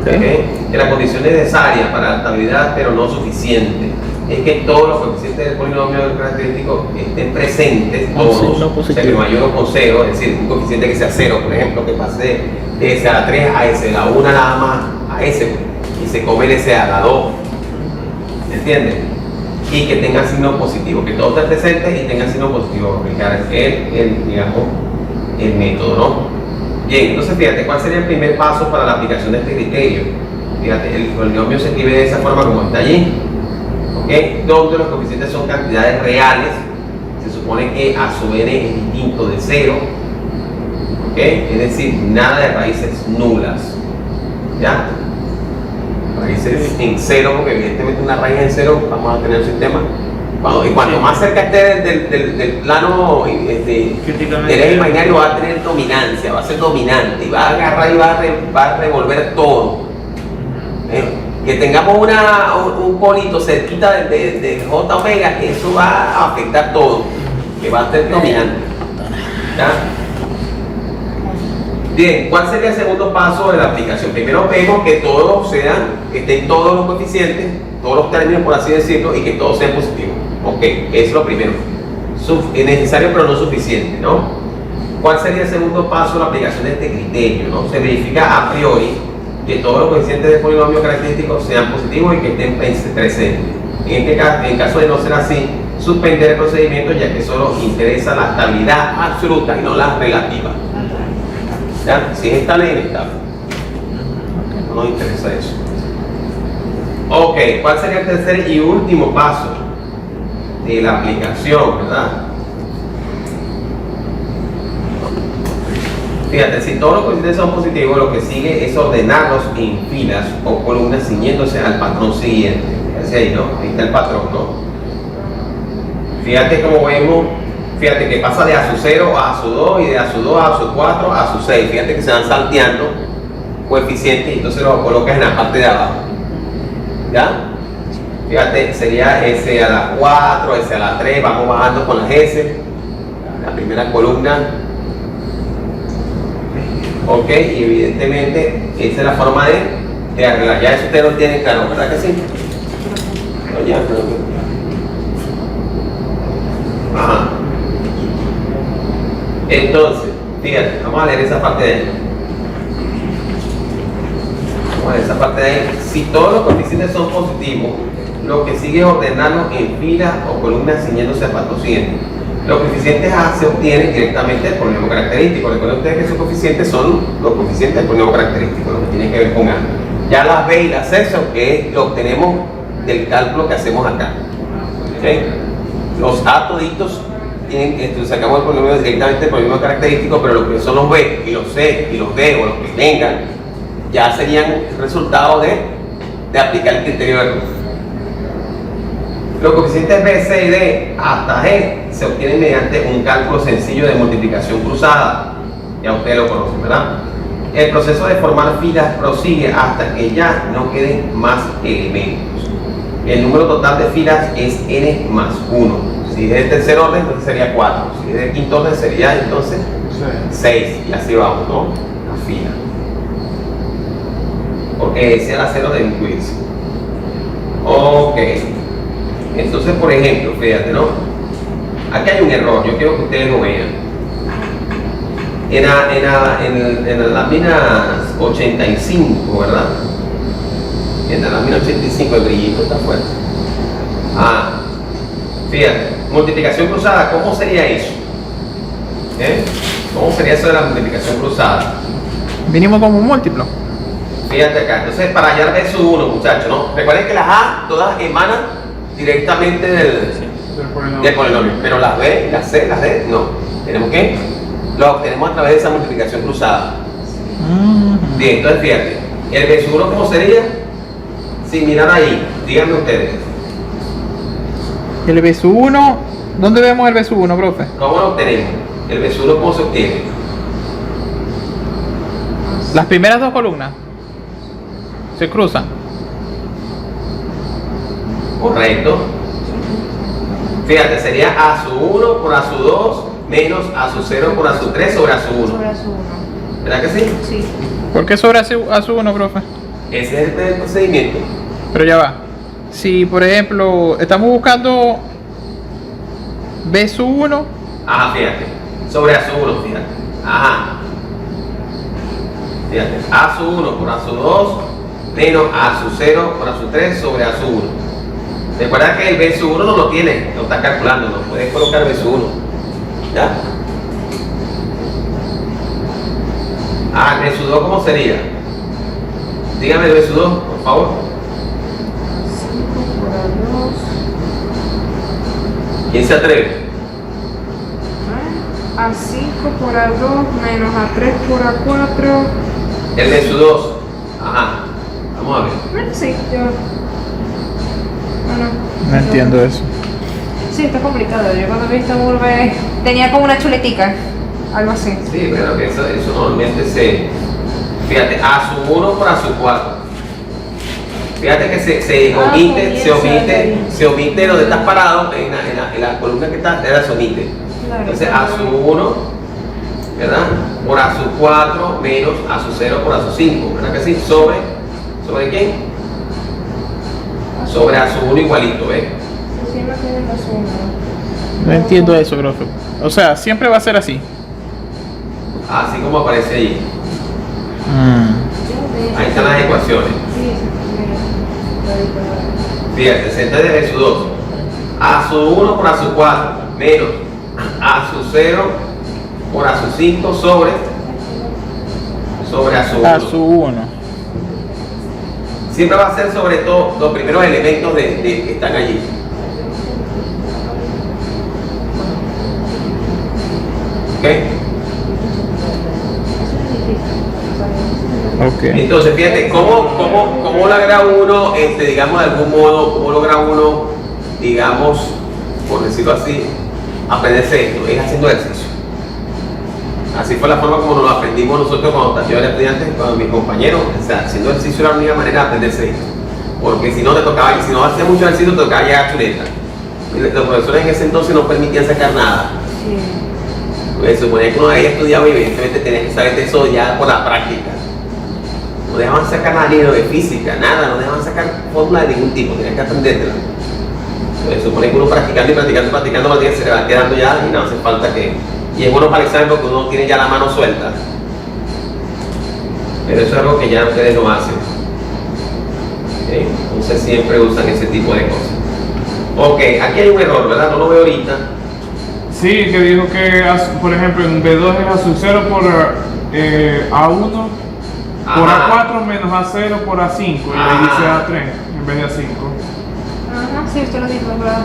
¿Okay? Que la condición es necesaria para la estabilidad, pero no suficiente. Es que todos los coeficientes del polinomio característico estén presentes, todos, no o sea, que mayor o con cero, es decir, un coeficiente que sea cero, por ejemplo, que pase de S a la 3 a S, la 1 nada más a S, y se come el S a la 2. ¿Entiendes? Y que tengan signo positivo, que todos estén presentes y tengan signo positivo, aplicar digamos, el método, ¿no? Bien, entonces fíjate, ¿cuál sería el primer paso para la aplicación de este criterio? Fíjate, el polinomio se escribe de esa forma como está allí, ¿ok? Donde los coeficientes son cantidades reales, se supone que a su n es distinto de 0, ¿ok? Es decir, nada de raíces nulas, ¿ya? Raíces en 0, porque evidentemente una raíz en 0 vamos a tener un sistema. Cuanto más cerca esté del plano del eje imaginario, va a tener dominancia, va a ser dominante y va a agarrar y va a revolver todo. Que tengamos un polito cerquita de J omega, que eso va a afectar todo, que va a ser dominante. ¿Ya? Bien, ¿cuál sería el segundo paso de la aplicación? Primero vemos que que estén todos los coeficientes, todos los términos, por así decirlo, y que todos sean positivos. Ok, eso es lo primero. Es necesario pero no suficiente, ¿no? ¿Cuál sería el segundo paso de la aplicación de este criterio? ¿No? Se verifica a priori que todos los coeficientes del polinomio característico sean positivos y que estén presentes. En caso de no ser así, suspender el procedimiento, ya que solo interesa la estabilidad absoluta y no la relativa. ¿Ya? Si es estable, es inestable. No nos interesa eso. Ok, ¿cuál sería el tercer y último paso de la aplicación, verdad? Fíjate, si todos los coeficientes son positivos, lo que sigue es ordenarlos en filas o columnas ciñéndose al patrón siguiente. Fíjate ahí, ¿no? Ahí está el patrón, ¿no? Fíjate cómo vemos, fíjate que pasa de A su 0 a A su 2 y de A su 2 a su 4 a su 6. Fíjate que se van salteando coeficientes y entonces los colocas en la parte de abajo. ¿Ya? Fíjate, sería S a la 4, S a la 3, vamos bajando con las S, la primera columna. Ok, y evidentemente esa es la forma de arreglar. Ya eso ustedes lo tienen claro, ¿verdad que sí? No, ya, ajá. Entonces, fíjate, vamos a leer esa parte de ahí. Vamos a leer esa parte de ahí. Si todos los coeficientes son positivos, lo que sigue es ordenarlos en filas o columnas ciñéndose al patrón siguiente. Los coeficientes A se obtienen directamente del polinomio característico. Recuerden ustedes que esos coeficientes son los coeficientes del polinomio característico, lo que tienen que ver con A. Ya las B y las C que lo obtenemos del cálculo que hacemos acá. ¿Okay? Los A toditos sacamos el polinomio directamente del polinomio característico, pero lo que son los B y los C y los D o los que tengan ya serían resultado de aplicar el criterio de Ruth. Los coeficientes B, C y D hasta G se obtienen mediante un cálculo sencillo de multiplicación cruzada. Ya ustedes lo conocen, ¿verdad? El proceso de formar filas prosigue hasta que ya no queden más elementos. El número total de filas es n más 1. Si es del tercer orden, entonces sería 4. Si es del quinto orden, sería entonces 6. Y así vamos, ¿no? La fila. Porque ese era 0 debe incluirse. Ok. Entonces, por ejemplo, fíjate, ¿no? Aquí hay un error, yo quiero que ustedes lo vean. En la lámina 85, ¿verdad? En la lámina 85 el brillito está fuerte. Fíjate, multiplicación cruzada, ¿cómo sería eso? ¿Cómo sería eso de la multiplicación cruzada? Mínimo como un múltiplo. Fíjate acá, entonces para hallar B sub 1, muchachos, ¿no? Recuerden que las A todas emanan directamente del polinomio, pero las B, las C, las D, no. Tenemos que lo obtenemos a través de esa multiplicación cruzada. Bien, entonces fíjate, el B sub 1 ¿cómo sería? Si miran ahí, díganme ustedes. El B sub 1, ¿dónde vemos el B sub 1, profe? ¿Cómo lo obtenemos? El B sub 1 ¿cómo se obtiene? Las primeras dos columnas se cruzan. Correcto. Fíjate, sería a su 1 por a su 2 menos a su 0 por a su 3 sobre a su 1. Sobre su 1. ¿Verdad que sí? Sí. ¿Por qué sobre a su 1, profe? Ese es el procedimiento. Pero ya va. Si, por ejemplo, estamos buscando B sub 1, Ajá, fíjate. Sobre a su 1, fíjate. Ajá. Fíjate. A su 1 por a su 2 menos a su 0 por a su 3 sobre a su 1. Recuerda que el B sub 1 no lo tiene, lo está calculando, no puedes colocar B sub 1. ¿Ya? Ah, el B sub 2, ¿cómo sería? Dígame el B sub 2, por favor. 5 por a 2. ¿Quién se atreve? A 5 por a 2 menos a 3 por a 4. El B sub 2. Ajá. Vamos a ver. Bueno, sí, yo. Bueno, no entiendo eso. Sí, está complicado. Yo cuando he visto Urbe tenía como una chuletica, algo así. Sí, pero que eso normalmente se. Fíjate, a su 1 por a su 4. Fíjate que se omite donde estás parado, en la columna que está, se omite. Claro, Entonces a su 1, ¿verdad? Por a su 4 menos a su 0 por a su 5, ¿verdad que sí? ¿Sobre quién? Sobre a su 1 igualito, ¿ves? Sí, siempre tiene la suma. No entiendo eso, profe. O sea, siempre va a ser así. Así como aparece ahí. Mm. Ahí están las ecuaciones. Sí, Fíjate, centro de B sub 2. A su 1 por a su 4 menos a su 0 por a su 5 sobre a su 1. A su 1. Siempre va a ser sobre todo los primeros elementos que están allí. ¿Ok? Ok. Entonces, fíjate, ¿cómo logra uno, digamos, de algún modo, cómo logra uno, digamos, por decirlo así, aprenderse esto? Es haciendo ejercicio. Así fue la forma como nos lo aprendimos nosotros cuando yo era estudiante, con mis compañeros. O sea, haciendo ejercicio era la única manera de aprenderse esto. Porque si no te tocaba, si no hacía mucho ejercicio, te tocaba llegar a chuleta. Y los profesores en ese entonces no permitían sacar nada. Sí. Pues se suponía que uno había estudiado y evidentemente tenías que saber eso ya por la práctica. No dejaban sacar nada ni de física, nada, no dejaban sacar fórmula de ningún tipo, tenías que aprendértela. Pues se supone que uno practicando, se le va quedando ya y no hace falta que. Y es bueno para el examen porque uno tiene ya la mano suelta. Pero eso es algo que ya ustedes no hacen. ¿Okay? Entonces siempre usan ese tipo de cosas. Ok, aquí hay un error, ¿verdad? No lo veo ahorita. Sí, que dijo que, por ejemplo, en B2 es a su 0 por A1 por Ajá. A4 menos A0 por A5 y ahí dice A3 en vez de A5. Ajá, sí, usted lo dijo, ¿verdad?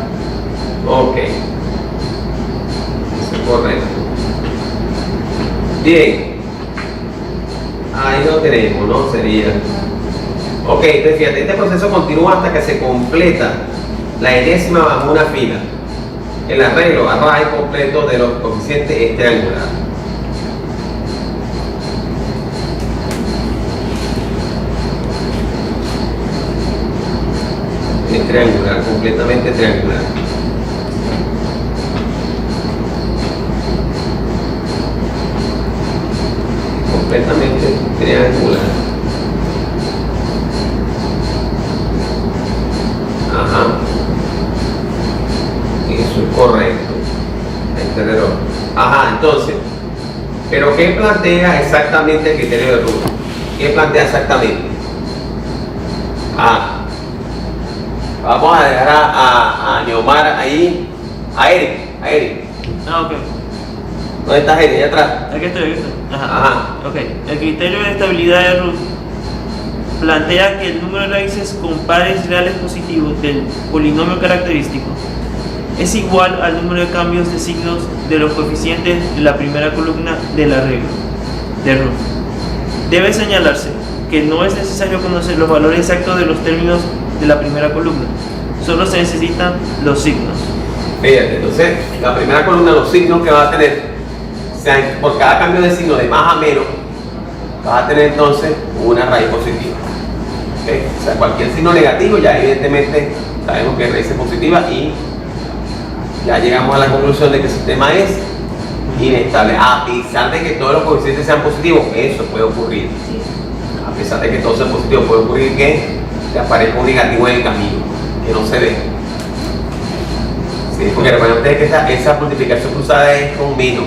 Ok. Eso es correcto. Bien. Ahí lo tenemos, ¿no? Sería. Ok, entonces fíjate, este proceso continúa hasta que se completa la enésima bajo una fila. El arreglo a raíz completo de los coeficientes es triangular. Es triangular, completamente triangular. Completamente triangular. Ajá. Eso es correcto. Este error. Ajá, entonces. Pero ¿qué plantea exactamente el criterio de Rubin? ¿Qué plantea exactamente? Ah. Vamos a dejar a Neomar ahí. A Eric. Ah, ok. ¿Dónde está Eric? Allá atrás. Aquí estoy. Ajá. Ajá. Ok. El criterio de estabilidad de Root plantea que el número de raíces con pares reales positivos del polinomio característico es igual al número de cambios de signos de los coeficientes de la primera columna del arreglo de Root. Debe señalarse que no es necesario conocer los valores exactos de los términos de la primera columna, solo se necesitan los signos. Fíjate, entonces la primera columna, los signos que vas a tener, o sea, por cada cambio de signo de más a menos, vas a tener entonces una raíz positiva. ¿Okay? O sea, cualquier signo negativo ya evidentemente sabemos que es raíz positiva y ya llegamos a la conclusión de que el sistema es inestable, a pesar de que todos los coeficientes sean positivos. Eso puede ocurrir, a pesar de que todos sean positivos, puede ocurrir que te aparezca un negativo en el camino, que no se ve. Sí, porque recuerden ustedes que esa multiplicación cruzada es con menos.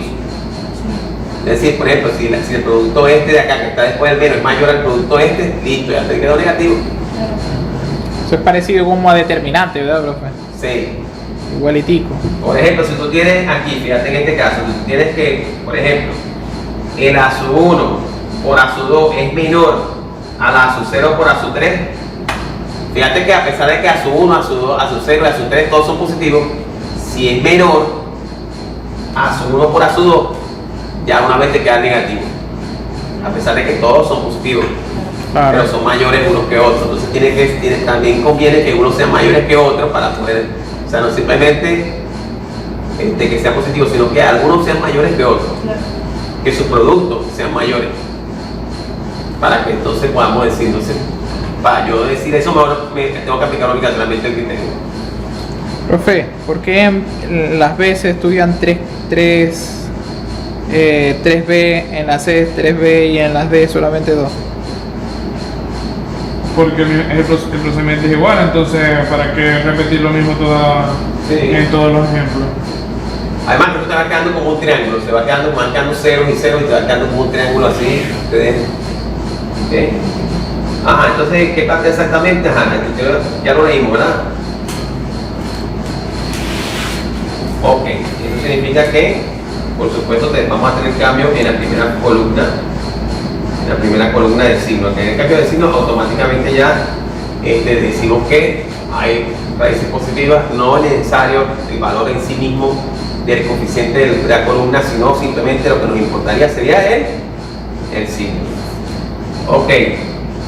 Es decir, por ejemplo, si el producto este de acá, que está después del menos, es mayor al producto este, listo, ya te quedó negativo. Eso es parecido como a determinante, ¿verdad, profe? Sí. Igualitico. Por ejemplo, si tú tienes aquí, fíjate en este caso, tú tienes que, por ejemplo, el A sub 1 por A sub 2 es menor a la A sub 0 por A sub 3. Fíjate que a pesar de que A sub 1, A sub 2, A sub 0 y A sub 3 todos son positivos, si es menor A sub 1 por A sub 2, ya una vez te queda negativo. A pesar de que todos son positivos, Claro. pero son mayores unos que otros. Entonces también conviene que unos sean mayores que otros para poder, o sea, no simplemente que sea positivo, sino que algunos sean mayores que otros, que sus productos sean mayores, para que entonces podamos decir, entonces, para yo decir eso, mejor tengo que aplicar obligatoriamente el criterio. Profe, ¿por qué las B se estudian 3B, en las C 3B y en las D solamente 2? Porque el procedimiento es igual, entonces ¿para qué repetir lo mismo en todos los ejemplos? Además, que te va quedando como un triángulo, se va quedando ceros y ceros y te va quedando como un triángulo así. ¿Okay? Ajá, entonces, ¿qué parte exactamente? Ajá, ya lo leímos, ¿verdad? Ok, eso significa que, por supuesto, vamos a tener cambios en la primera columna del signo. Que en el cambio de signo, automáticamente ya decimos que hay raíces positivas. No es necesario el valor en sí mismo del coeficiente de la columna, sino simplemente lo que nos importaría sería el signo. Ok,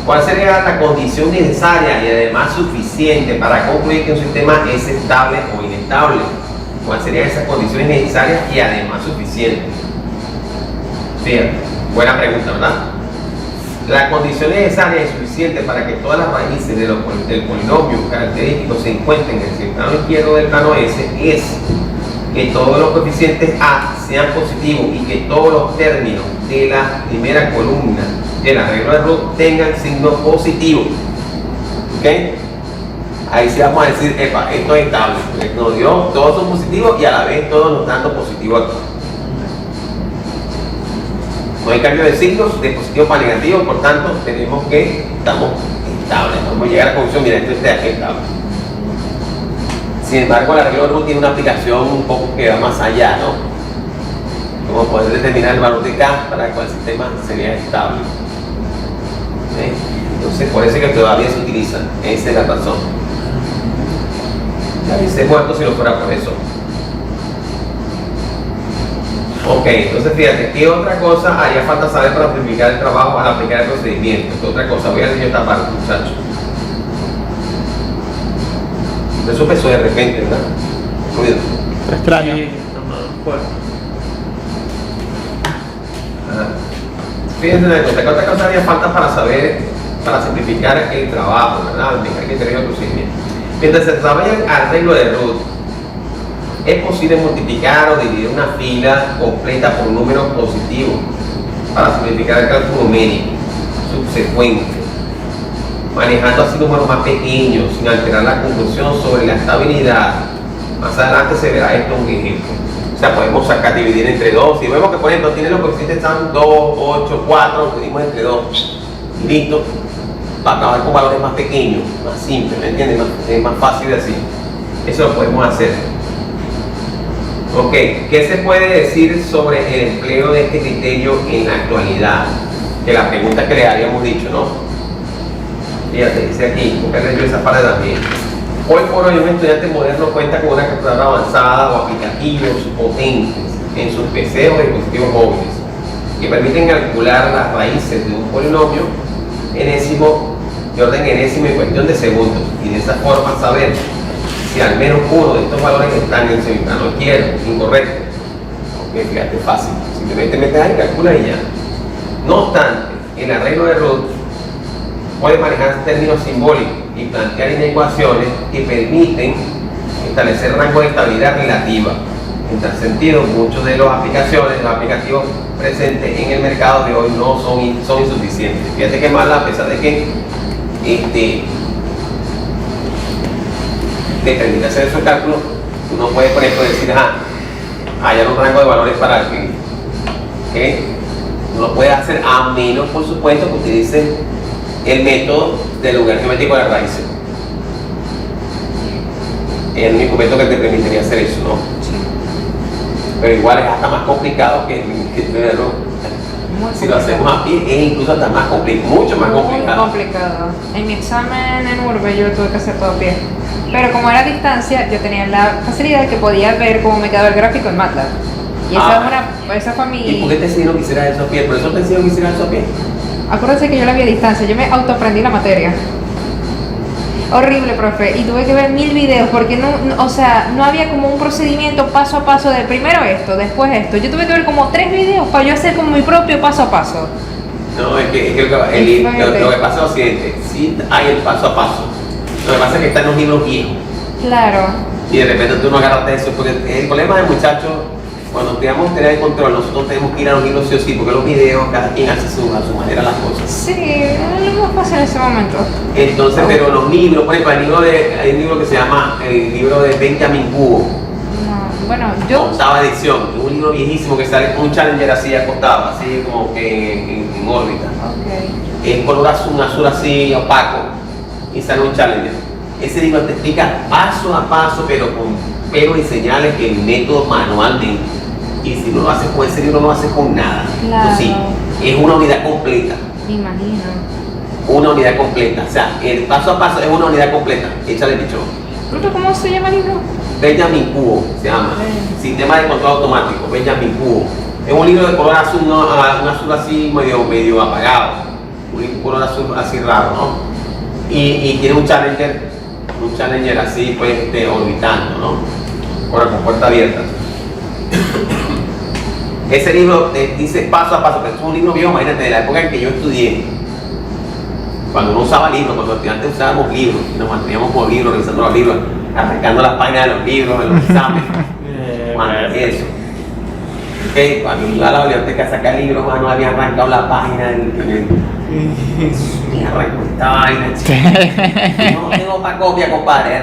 ¿cuál sería la condición necesaria y además suficiente para concluir que un sistema es estable o inestable? ¿Cuáles serían esas condiciones necesarias y además suficientes? Fíjate, buena pregunta, ¿verdad? La condición necesaria y suficiente para que todas las raíces del polinomio característico se encuentren en el plano izquierdo del plano S es que todos los coeficientes A sean positivos y que todos los términos de la primera columna del arreglo de Root tengan signo positivo. ¿Ok? Ahí sí vamos a decir, epa, esto es estable, porque nos dio, todos son positivos y a la vez todos nos dan positivo aquí. No hay cambio de signos de positivo para negativo, por tanto tenemos que estamos estables. Vamos a llegar a la conclusión, mira, esto está estable. Sin embargo, el arreglo de Root tiene una aplicación un poco que va más allá, ¿no? Como poder determinar el valor de K para que el sistema sería estable. ¿Sí? Entonces, por eso es que todavía se utiliza. Esa es la razón. Ya hubiese muerto si no fuera por eso. Ok, entonces fíjate, ¿qué otra cosa haría falta saber para simplificar el trabajo al aplicar el procedimiento? ¿Qué otra cosa? Voy a decir esta parte, muchachos. Eso empezó de repente, ¿verdad? Cuidado. Extraño. Fíjense una cosa, ¿qué otra cosa haría falta para saber, para simplificar el trabajo, ¿verdad? Dejar que termine el procedimiento. Mientras se desarrolla el arreglo de Root, es posible multiplicar o dividir una fila completa por un número positivo para simplificar el cálculo numérico subsecuente, manejando así números más pequeños sin alterar la conclusión sobre la estabilidad. Más adelante se verá esto un ejemplo. O sea, podemos sacar, dividir entre 2. Si vemos que, por ejemplo, tiene los coeficientes están 2, 8, 4, dividimos entre 2. Listo. Va a acabar con valores más pequeños, más simples, ¿me entiendes? Es más fácil así. Eso lo podemos hacer. Ok, ¿qué se puede decir sobre el empleo de este criterio en la actualidad? Que la pregunta que le habíamos dicho, ¿no? Fíjate, dice aquí, porque yo esa parte también. Hoy por hoy un estudiante moderno cuenta con una calculadora avanzada o aplicativos potentes en sus PC o dispositivos móviles que permiten calcular las raíces de un polinomio enésimo, de orden enésimo en cuestión de segundos, y de esa forma saber si al menos uno de estos valores están en el semiplano izquierdo, incorrecto. Ok, fíjate, fácil, simplemente metes ahí, calcula y ya. No obstante, el arreglo de Root puede manejar términos simbólicos y plantear inecuaciones que permiten establecer rango de estabilidad relativa. En tal sentido, muchos de las aplicaciones, los aplicativos presentes en el mercado de hoy no son insuficientes. Fíjate que mala, a pesar de que te permite hacer esos cálculos, tú no puedes, por ejemplo, decir, hay un rango de valores para el fin. No lo puedes hacer a menos, por supuesto, que utilices el método del lugar geométrico de raíces. Es el único método que te permitiría hacer eso, ¿no? Sí. Pero igual es hasta más complicado que verlo. Si lo hacemos a pie, es incluso hasta más complicado, mucho más Muy complicado. complicado. En mi examen en Urbe yo lo tuve que hacer todo a pie. Pero como era a distancia, yo tenía la facilidad que podía ver cómo me quedaba el gráfico en MATLAB. Y esa fue mi... ¿Y por qué te enseñaron que hicieras eso a pie? ¿Por eso te enseñaron que hicieras eso a pie? Acuérdense que yo la vi a distancia, yo me autoaprendí la materia. Horrible, profe, y tuve que ver 1000 videos porque o sea, no había como un procedimiento paso a paso de primero esto, después esto. Yo tuve que ver como 3 videos para yo hacer como mi propio paso a paso. No, es que lo que pasa es lo siguiente, sí hay el paso a paso. Lo que pasa es que están los libros viejos Claro. y de repente tú no agarraste eso, porque el problema del muchacho, cuando estudiamos teoría de control, nosotros tenemos que ir a los libros sí o sí, porque los videos, cada quien hace a su manera las cosas. Sí, era lo más fácil en ese momento. Entonces, pero los libros, por ejemplo, hay un libro que se llama el libro de Benjamin Kuo, No, bueno, yo... octava edición, es un libro viejísimo que sale con un Challenger así acostado, así como que en órbita. Ok. En color azul, un azul así opaco, y sale un Challenger. Ese libro te explica paso a paso, pero con pelos y señales, el método manualmente. Y si no lo haces con ese libro, no lo haces con nada. Claro. Entonces, sí, es una unidad completa. Me imagino. Una unidad completa. O sea, el paso a paso es una unidad completa. Échale pichón. Bruto, ¿cómo se llama el libro? Benjamin Kuo se llama. Sistema de control automático. Benjamin Kuo. Es un libro de color azul, ¿no? Un azul así medio apagado. Un color azul así raro, ¿no? Y tiene un Challenger así, pues, orbitando, ¿no? Con puerta abierta. Ese libro dice paso a paso, pero es un libro viejo, imagínate, de la época en que yo estudié. Cuando no usaba libros, cuando los estudiantes usábamos libros, y nos manteníamos con libros, revisando los libros, arrancando las páginas de los libros, de los exámenes. Eso. Okay, cuando iba a la biblioteca a sacar libros, no había arrancado la página me arrancó esta vaina, chico. No tengo para copia, compadre.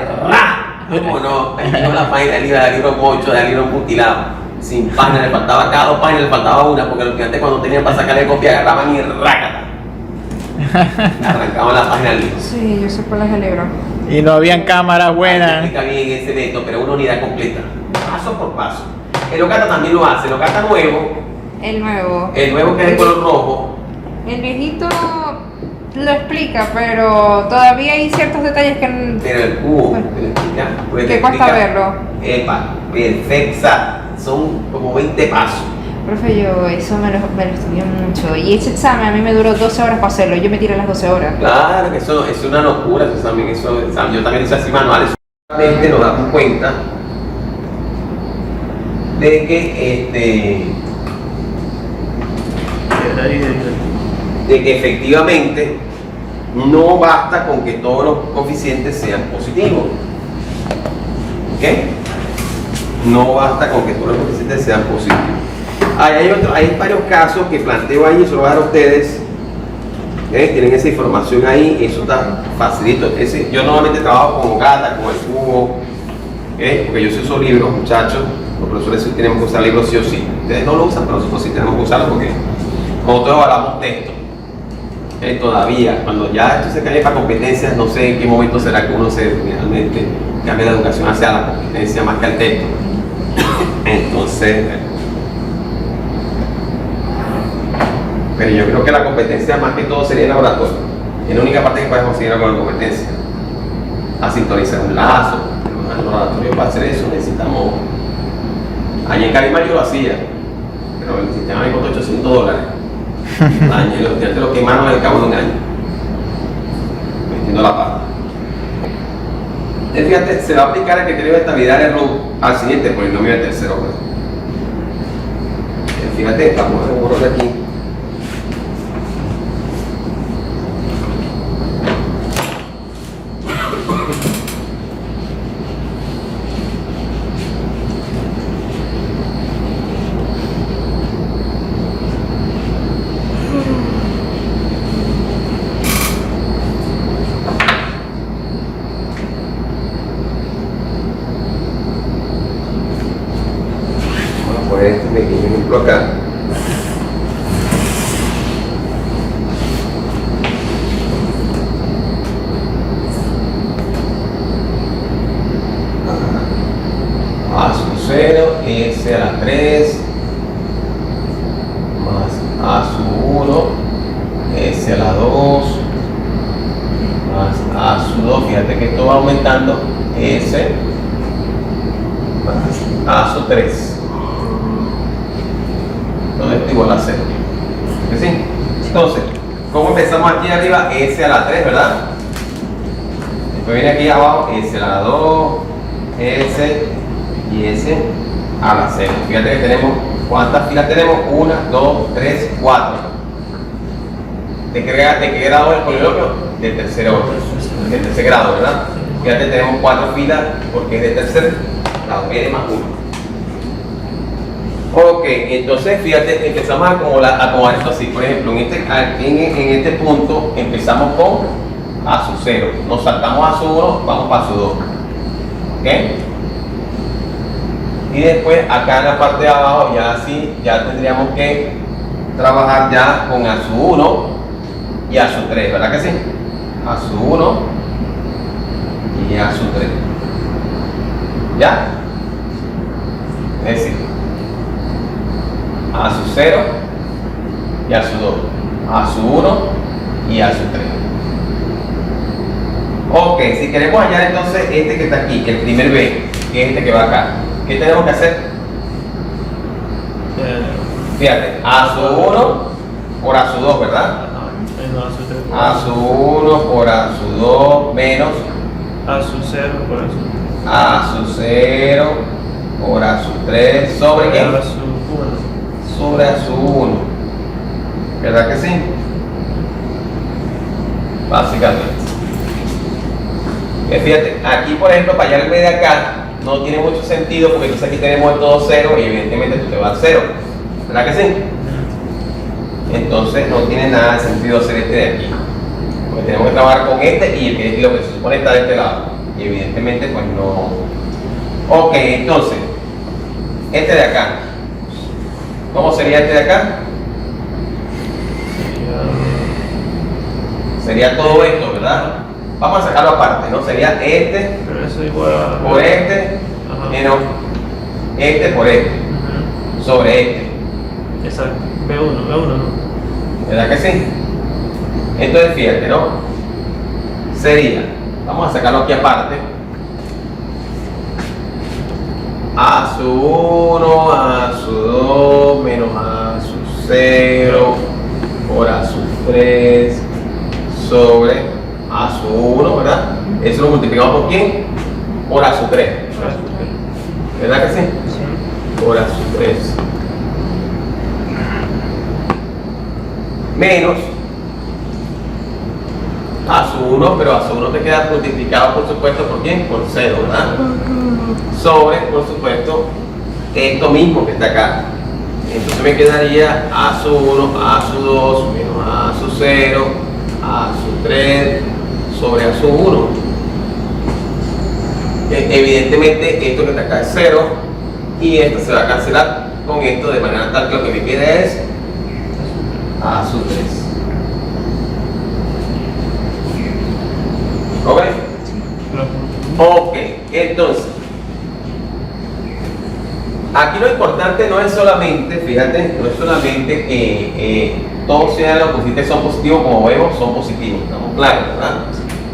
¿Cómo no? Ahí tengo la página del libro mocho, del libro mutilado. Sin página, le faltaba cada 2 páginas, le faltaba una, porque los estudiantes cuando tenían para sacarle copia agarraban y rácata. Arrancaban la página del libro. Sí, yo sé cuál es el libro. Y no habían cámaras buenas. Explica bien ese método, pero una unidad completa, paso por paso. El Ocata también lo hace, el Ocata nuevo, El nuevo. que es de color rojo. El viejito lo explica, pero todavía hay ciertos detalles que... Pero el cubo, te lo explica. Pues Que te cuesta explica, verlo. Epa, perfecta. Son como 20 pasos. Profe, yo eso me lo estudié mucho. Y ese examen a mí me duró 12 horas para hacerlo. Yo me tiré las 12 horas. Claro que eso es una locura. Yo también hice así manuales. Solamente nos damos cuenta de que de que efectivamente no basta con que todos los coeficientes sean positivos. ¿Ok? No basta con que todos los coeficientes sean positivos. Hay varios casos que planteo ahí, eso lo voy a dar a ustedes. Tienen esa información ahí, eso está facilito. Yo normalmente trabajo con Ocata, con el cubo, porque yo sí uso libros, muchachos. Los profesores sí tenemos que usar libros sí o sí. Ustedes no lo usan, pero nosotros sí tenemos que usarlo porque como todos hablamos texto. Todavía, cuando ya esto se cae para competencias, no sé en qué momento será que uno realmente cambia la educación hacia la competencia más que al texto. Entonces, pero yo creo que la competencia más que todo sería el laboratorio. Es la única parte que podemos conseguir con la competencia. A sintonizar un lazo. En el laboratorio para hacer eso necesitamos. Allí en Carima yo lo hacía, pero el sistema me costó $800. Y los estudiantes lo quemaron al cabo de un año, metiendo la pata. Fíjate, se va a aplicar el criterio de estabilidad de Roux al siguiente polinomio de tercer orden. Fíjate, vamos a borrar de aquí. ejemplo acá. A sub 0, S a la 3, más A sub 1, S a la 2, más A sub 2, fíjate que esto va aumentando, S, más A sub 3, todo esto igual a 0, ¿sí? Entonces, ¿cómo empezamos aquí arriba? S a la 3, ¿verdad? Después viene aquí abajo, S a la 2, S y S a la 0. Fíjate que tenemos, ¿cuántas filas tenemos? 1, 2, 3, 4. ¿De qué grado es el polinomio? De tercer orden, de tercer grado, ¿verdad? Fíjate, tenemos 4 filas porque es de tercer grado, n más 1. Ok, entonces fíjate, empezamos a acomodar esto así. Por ejemplo, en este punto empezamos con A sub 0. Nos saltamos a sub 1, vamos para sub 2. ¿Ok? Y después acá en la parte de abajo ya tendríamos que trabajar ya con A sub 1 y A sub 3, ¿verdad que sí? A sub 1 y A sub 3. ¿Ya? Es decir, A sub 0 y A sub 2, A sub 1 y A sub 3. Ok, si queremos hallar entonces este que está aquí, el primer B, que es este que va acá, ¿qué tenemos que hacer? Fíjate, A sub 1 por A sub 2, ¿verdad? A sub 1 por A sub 2 menos A sub 0 por A sub 3. A sub 0 por A sub 3 sobre qué? A sub 1. Sobre A sub 1. ¿Verdad que sí? Básicamente. Fíjate, aquí por ejemplo, para hallar el B de acá, no tiene mucho sentido porque entonces aquí tenemos el todo 0 y evidentemente tú te vas al 0. ¿Verdad que sí? Entonces no tiene nada de sentido hacer este de aquí. Porque tenemos que trabajar con este y lo que se supone está de este lado. Y evidentemente pues no. Ok, entonces, este de acá. ¿Cómo sería este de acá? Sería todo esto, ¿verdad? Vamos a sacarlo aparte, ¿no? Sería este Pero eso igual a... por este, Ajá. menos este por este, sobre este. Exacto. B1, ¿no? ¿Verdad que sí? Entonces fíjate, ¿no? Sería, vamos a sacarlo aquí aparte. A sub 1, A sub 2, menos A sub 0, por A sub 3, sobre A sub 1, ¿verdad? Eso lo multiplicamos por quién? Por A sub 3. ¿Verdad que sí? Por A sub 3. Menos A sub 1, pero A sub 1 te queda multiplicado por supuesto por quién? Por 0, ¿verdad? Sobre, por supuesto, esto mismo que está acá. Entonces me quedaría A sub 1, A sub 2, menos A sub 0, A sub 3, sobre A sub 1. Evidentemente esto que está acá es 0 y esto se va a cancelar con esto de manera tal que lo que me queda es A sub 3. ¿Ok? Ok, entonces aquí lo importante no es solamente, fíjate, no es solamente que todos sean los coeficientes son positivos, como vemos, son positivos, estamos claros, ¿verdad?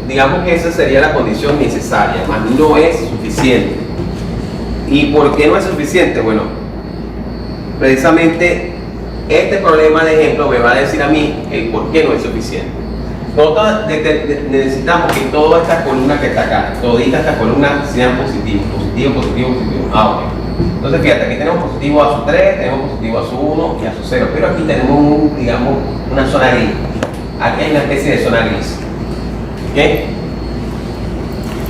Digamos que esa sería la condición necesaria, a mí no es suficiente. ¿Y por qué no es suficiente? Bueno, precisamente este problema de ejemplo me va a decir a mí el por qué no es suficiente. Nosotros necesitamos que toda esta columna que está acá, todita esta columna sean positivos, positivo, positivo, positivo. Ok. Entonces fíjate, aquí tenemos positivo A sub 3, tenemos positivo A sub 1 y A sub 0, pero aquí tenemos digamos, una zona gris. Aquí hay una especie de zona gris. ¿Ok?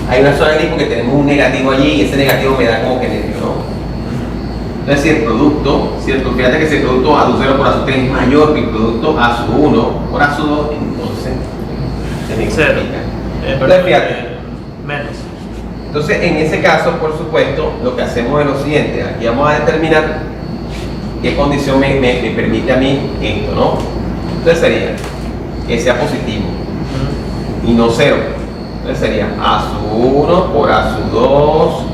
Hay una zona gris porque tenemos un negativo allí y ese negativo me da como que nervio, ¿no? Entonces si el producto, ¿cierto? Fíjate que si el producto A sub 0 por A sub 3 es mayor que el producto A sub 1 por A sub 2, entonces se me Cero. complica. Entonces fíjate. Menos. Entonces, en ese caso, por supuesto, lo que hacemos es lo siguiente. Aquí vamos a determinar ¿qué condición me permite a mí esto, no? Entonces sería que sea positivo y no 0. Entonces sería a su 1 por a su 2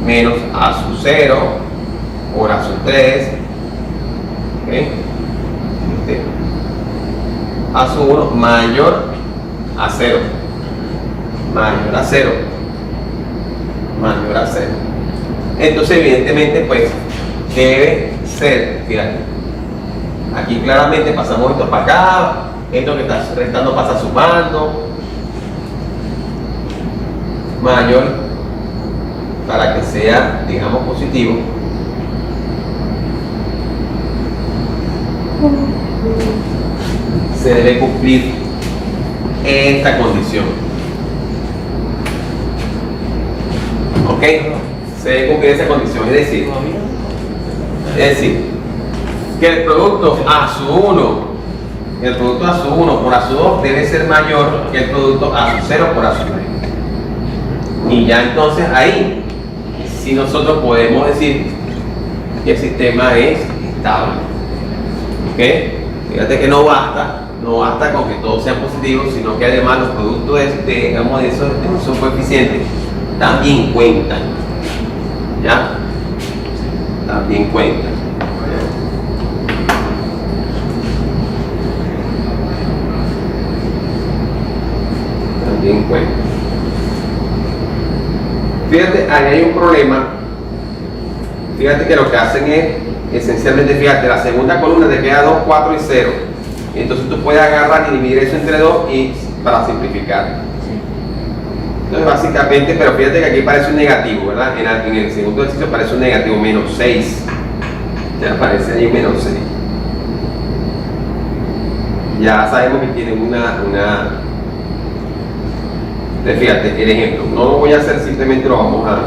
menos a su 0 por a su 3. ¿Okay? A su 1 mayor a 0. Mayor a 0. Mayor a 0. Entonces evidentemente pues debe ser, fíjate, aquí claramente pasamos esto para acá, esto que está restando pasa sumando, mayor para que sea, digamos, positivo. Se debe cumplir esta condición. ¿Ok? Se debe cumplir esa condición, es decir, que el producto a su 1, el producto a su 1 por a su 2 debe ser mayor que el producto a su 0 por a su 3. Y ya entonces ahí, si nosotros podemos decir que el sistema es estable. ¿Ok? Fíjate que no basta con que todos sean positivos, sino que además los productos de esos coeficientes también cuentan. ¿Ya? También cuentan. También cuentan. Fíjate, ahí hay un problema. Fíjate que lo que hacen es, esencialmente, fíjate, la segunda columna te queda 2, 4 y 0. Entonces tú puedes agarrar y dividir eso entre 2 y para simplificar. Entonces básicamente, pero fíjate que aquí parece un negativo, ¿verdad? En el segundo ejercicio parece un negativo, menos 6. Ya aparece ahí menos 6. Ya sabemos que tiene una... Entonces fíjate, el ejemplo, no lo voy a hacer, simplemente lo vamos a...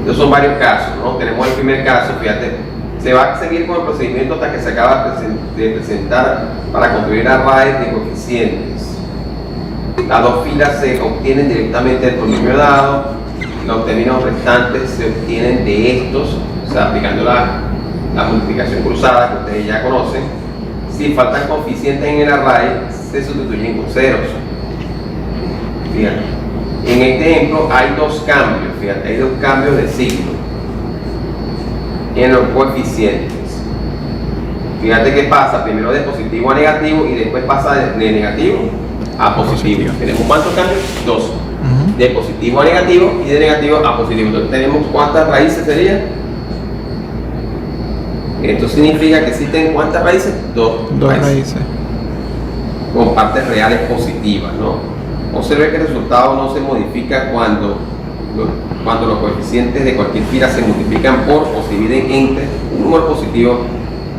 Estos son varios casos, ¿no? Tenemos el primer caso, fíjate, se va a seguir con el procedimiento hasta que se acaba de presentar para construir arrays de coeficientes. Las dos filas se obtienen directamente del polinomio dado, los términos restantes se obtienen de estos, o sea, aplicando la multiplicación cruzada que ustedes ya conocen. Si faltan coeficientes en el array, se sustituyen con ceros. Fíjate, en este ejemplo hay dos cambios, fíjate, hay dos cambios de signo en los coeficientes. Fíjate que pasa primero de positivo a negativo y después pasa de negativo a positivo. ¿Tenemos cuántos cambios? Dos. De positivo a negativo y de negativo a positivo. Entonces tenemos cuántas raíces serían. Esto significa que existen cuántas raíces? Dos raíces. Con partes reales positivas, ¿no? Observe que el resultado no se modifica cuando los coeficientes de cualquier fila se multiplican por o se dividen entre un número positivo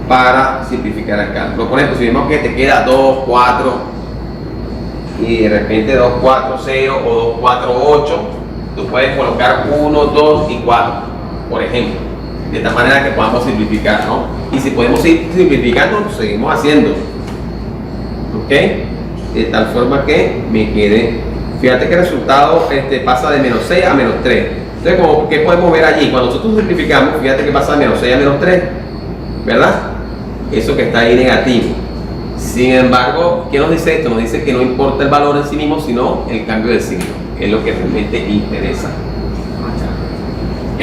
para simplificar el cálculo. Por ejemplo, si vemos que te queda 2, 4 y de repente 2, 4, 0 o 2, 4, 8, tú puedes colocar 1, 2 y 4, por ejemplo, de tal manera que podamos simplificar, ¿no? Y si podemos ir simplificando, lo seguimos haciendo, ¿ok? De tal forma que me quede, fíjate que el resultado pasa de menos 6 a menos 3. Entonces, ¿qué podemos ver allí? Cuando nosotros simplificamos, fíjate que pasa de menos 6 a menos 3, ¿verdad? Eso que está ahí negativo. Sin embargo, ¿qué nos dice esto? Nos dice que no importa el valor en sí mismo, sino el cambio de signo, que es lo que realmente interesa. ¿Ok?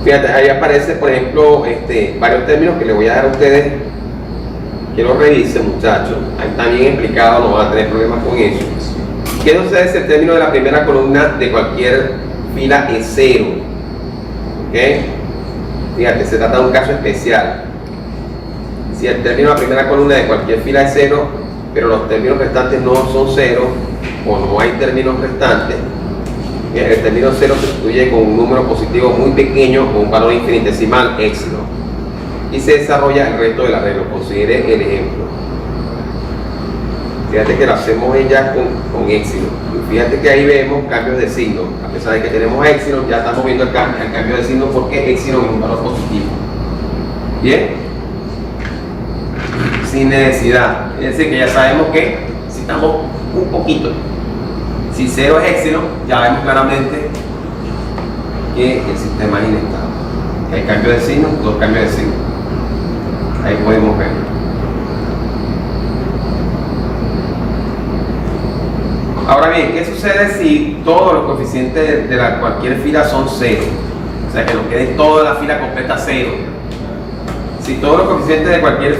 Fíjate, ahí aparece, por ejemplo, varios términos que les voy a dar a ustedes. Quiero revisen, muchachos. Ahí está bien explicado, no van a tener problemas con eso. ¿Qué nos dice el término de la primera columna de cualquier fila es 0? ¿Ok? Fíjate, se trata de un caso especial. Si el término de la primera columna de cualquier fila es 0, pero los términos restantes no son 0, o no hay términos restantes, el término 0 se sustituye con un número positivo muy pequeño con un valor infinitesimal, éxito. Y se desarrolla el resto del arreglo. Considere el ejemplo. Fíjate que lo hacemos ya con éxito. Y fíjate que ahí vemos cambios de signo. A pesar de que tenemos éxito, ya estamos viendo el cambio de signo porque éxito es un valor positivo. Bien. Sin necesidad. Es decir, que ya sabemos que si estamos un poquito, si 0 es éxito, ya vemos claramente que el sistema es inestable. Hay cambio de signo, dos cambios de signo. Ahí podemos ver. Ahora bien, ¿qué sucede si todos los coeficientes de cualquier fila son 0? O sea, que nos quede toda la fila completa 0. Si todos los coeficientes de cualquiera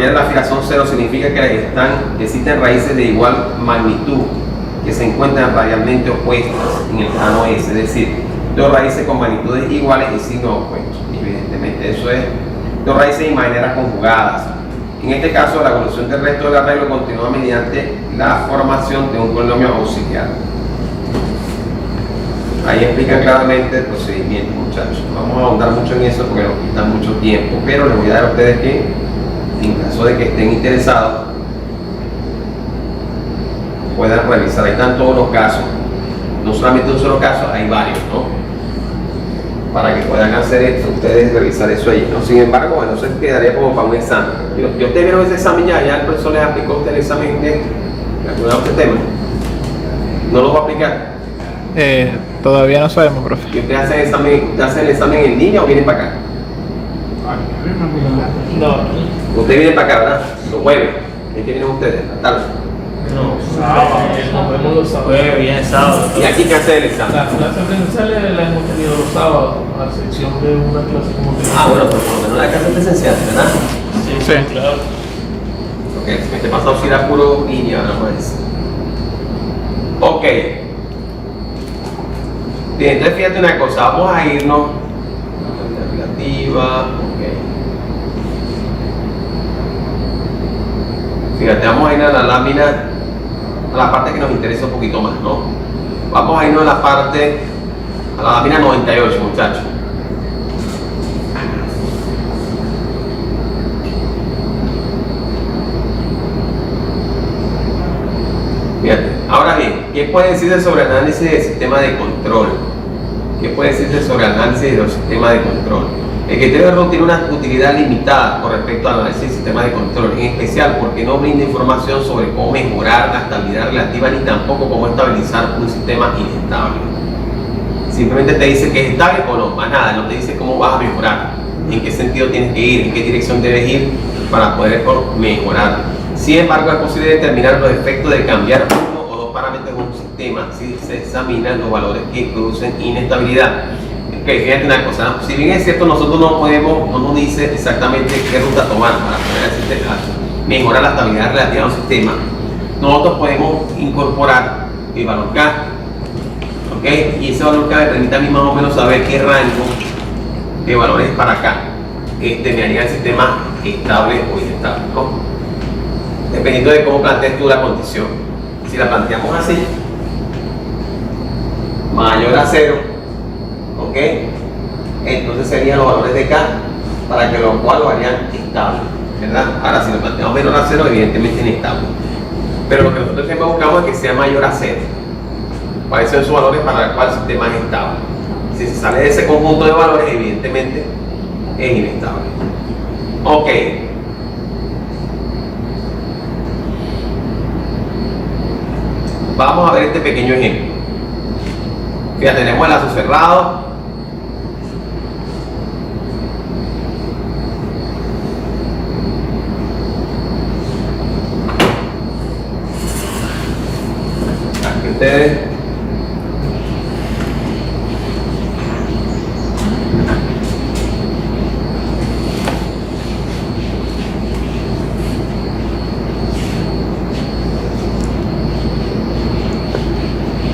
de las filas son 0, significa que existen raíces de igual magnitud que se encuentran radialmente opuestas en el plano S, es decir, dos raíces con magnitudes iguales y signos opuestos. Evidentemente, eso es dos raíces imaginadas conjugadas. En este caso, la evolución del resto del arreglo continúa mediante la formación de un polinomio auxiliar. Ahí explica claramente el procedimiento, muchachos. Vamos a ahondar mucho en eso porque nos quita mucho tiempo, pero les voy a dar a ustedes que, en caso de que estén interesados, puedan revisar. Ahí están todos los casos, no solamente un solo caso, hay varios, ¿no? Para que puedan hacer esto, ustedes revisar eso ahí, ¿no? Sin embargo, bueno, eso quedaría como para un examen. Yo ustedes vieron ese examen ya el profesor les aplicó a ustedes el examen de este tema. ¿No lo va a aplicar? Todavía no sabemos, profe. ¿Y ustedes hacen el examen en línea o vienen para acá? No, Ustedes vienen para acá, ¿verdad? Los jueves. ¿Y qué vienen ustedes? ¿La tarde? no, sábado. Nos vemos los sábados. Jueves, viernes, sábado. ¿Y aquí qué hacen el examen? Las clases presenciales las hemos tenido los sábados, a excepción de una clase como que. Ah, bueno, pero por lo menos la clase presencial, ¿verdad? Sí, claro. Ok, este pasado sí era puro línea, nada más. Ok. Bien, entonces fíjate una cosa, vamos a irnos a la relativa, ok. Fíjate, vamos a ir a la lámina, a la parte que nos interesa un poquito más, ¿no? Vamos a irnos a la lámina 98, muchachos. Fíjate, ahora bien, ¿qué puede decirse sobre el análisis del sistema de control? ¿Qué puede decirse sobre el análisis de los sistemas de control? El criterio de error tiene una utilidad limitada con respecto al análisis del sistema de control, en especial porque no brinda información sobre cómo mejorar la estabilidad relativa ni tampoco cómo estabilizar un sistema inestable. Simplemente te dice que es estable o no, más nada, no te dice cómo vas a mejorar, en qué sentido tienes que ir, en qué dirección debes ir para poder mejorar. Sin embargo, es posible determinar los efectos de cambiar uno o dos parámetros en un sistema si se examinan los valores que producen inestabilidad. Ok, fíjate una cosa, si bien es cierto, nosotros no nos dice exactamente qué ruta tomar para poder mejorar la estabilidad relativa a un sistema, nosotros podemos incorporar el valor K, ok, y ese valor K me permite a mí más o menos saber qué rango de valores para acá me haría el sistema estable o inestable, ¿no? Dependiendo de cómo plantees tú la condición. Si la planteamos así, mayor a 0, ¿ok? Entonces serían los valores de K, para que lo cual lo harían estable, ¿verdad? Ahora, si lo planteamos menor a 0, evidentemente inestable. Pero lo que nosotros siempre buscamos es que sea mayor a 0. ¿Cuáles son esos valores para el cual el sistema es estable? Si se sale de ese conjunto de valores, evidentemente es inestable. Ok. Vamos a ver este pequeño ejemplo. Fíjate, tenemos el lazo cerrado. Aquí ustedes.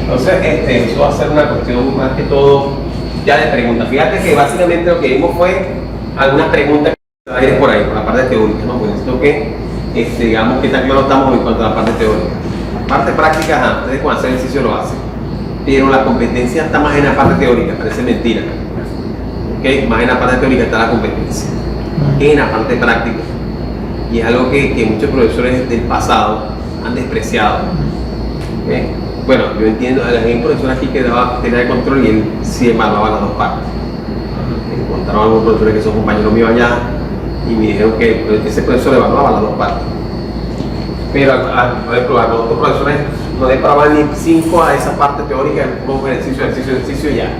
Entonces, eso va a ser una cuestión más que todo ya de preguntas. Fíjate que básicamente lo que vimos fue algunas preguntas que van a ir por ahí, por la parte teórica, ¿no? Pues esto que, digamos, que tan claro estamos en cuanto a la parte teórica. La parte práctica, ajá, ustedes con hacer ejercicio lo hacen. Pero la competencia está más en la parte teórica, parece mentira. ¿Ok? Más en la parte teórica está la competencia que en la parte práctica. Y es algo que muchos profesores del pasado han despreciado. ¿Okay? Bueno, yo entiendo, hay un profesor aquí que daba teoría de control y él sí evaluaba las dos partes. Encontraron algunos profesores que son compañeros míos allá y me dijeron que ese profesor evaluaba las dos partes. Pero a los otros profesores no le paraban ni 5 a esa parte teórica, como ejercicio y ya.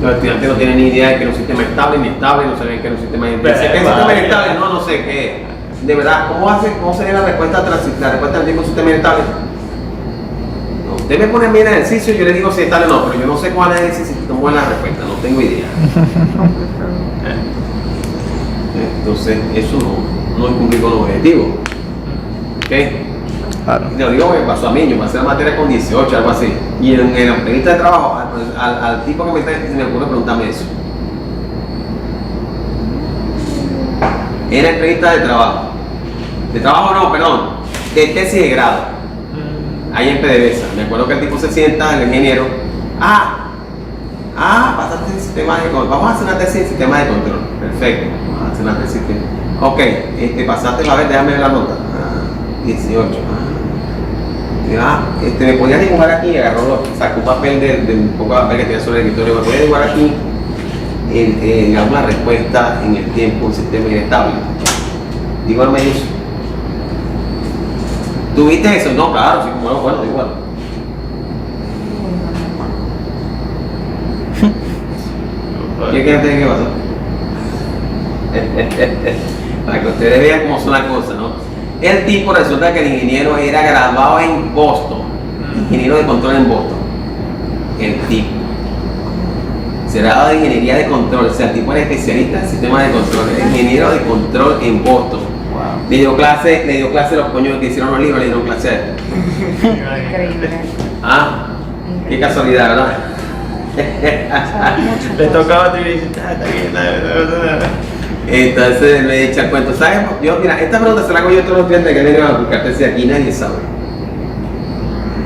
Los estudiantes no tienen ni idea de que era un sistema estable ni estable, no saben que era un sistema inestable. Si es que el sistema inestable, no sé qué. De verdad, ¿cómo sería la respuesta del tipo sistema inestable? No, usted me pone a mí en ejercicio y yo le digo si es estable o no, pero yo no sé cuál es si tomó la respuesta, no tengo idea. Entonces, eso no es cumplir con los objetivos. ¿Ok? Claro. Y te lo digo porque pasó a mí, yo pasé la materia con 18, algo así. Y en la entrevista de trabajo, al tipo que me está diciendo, me ocurre preguntarme eso. En la entrevista de trabajo. De trabajo no, perdón. De tesis de grado. Ahí en PDVSA. Me acuerdo que el tipo se sienta, el ingeniero. Pasaste el sistema de control. Vamos a hacer una tesis de sistema de control. Perfecto. Vamos a hacer una tesis de... Ok, pasaste, a ver, déjame ver la nota. 18. Me podías dibujar aquí, sacó un papel un poco de papel que tenía sobre el escritorio, me podías dibujar aquí digamos la respuesta en el tiempo, un sistema inestable. Dígame eso. ¿Tuviste eso? No, claro, sí, bueno, igual. ¿Qué creen que pasó? Para que ustedes vean cómo son las cosas, ¿no? El tipo resulta que el ingeniero era graduado en Boston, ingeniero de control en Boston. El tipo se graduó de ingeniería de control, o sea, el tipo era especialista en sistemas de control, era ingeniero de control en Boston. Wow. Le dio clase a los coños que hicieron los libros, le dieron clase a él. Increíble. Qué casualidad, ¿verdad? Le tocaba a ti y dice, está bien, Entonces me echa el cuento, ¿sabes? Mira, esta pregunta se la hago yo a todos los clientes que vienen a buscarte si aquí nadie sabe.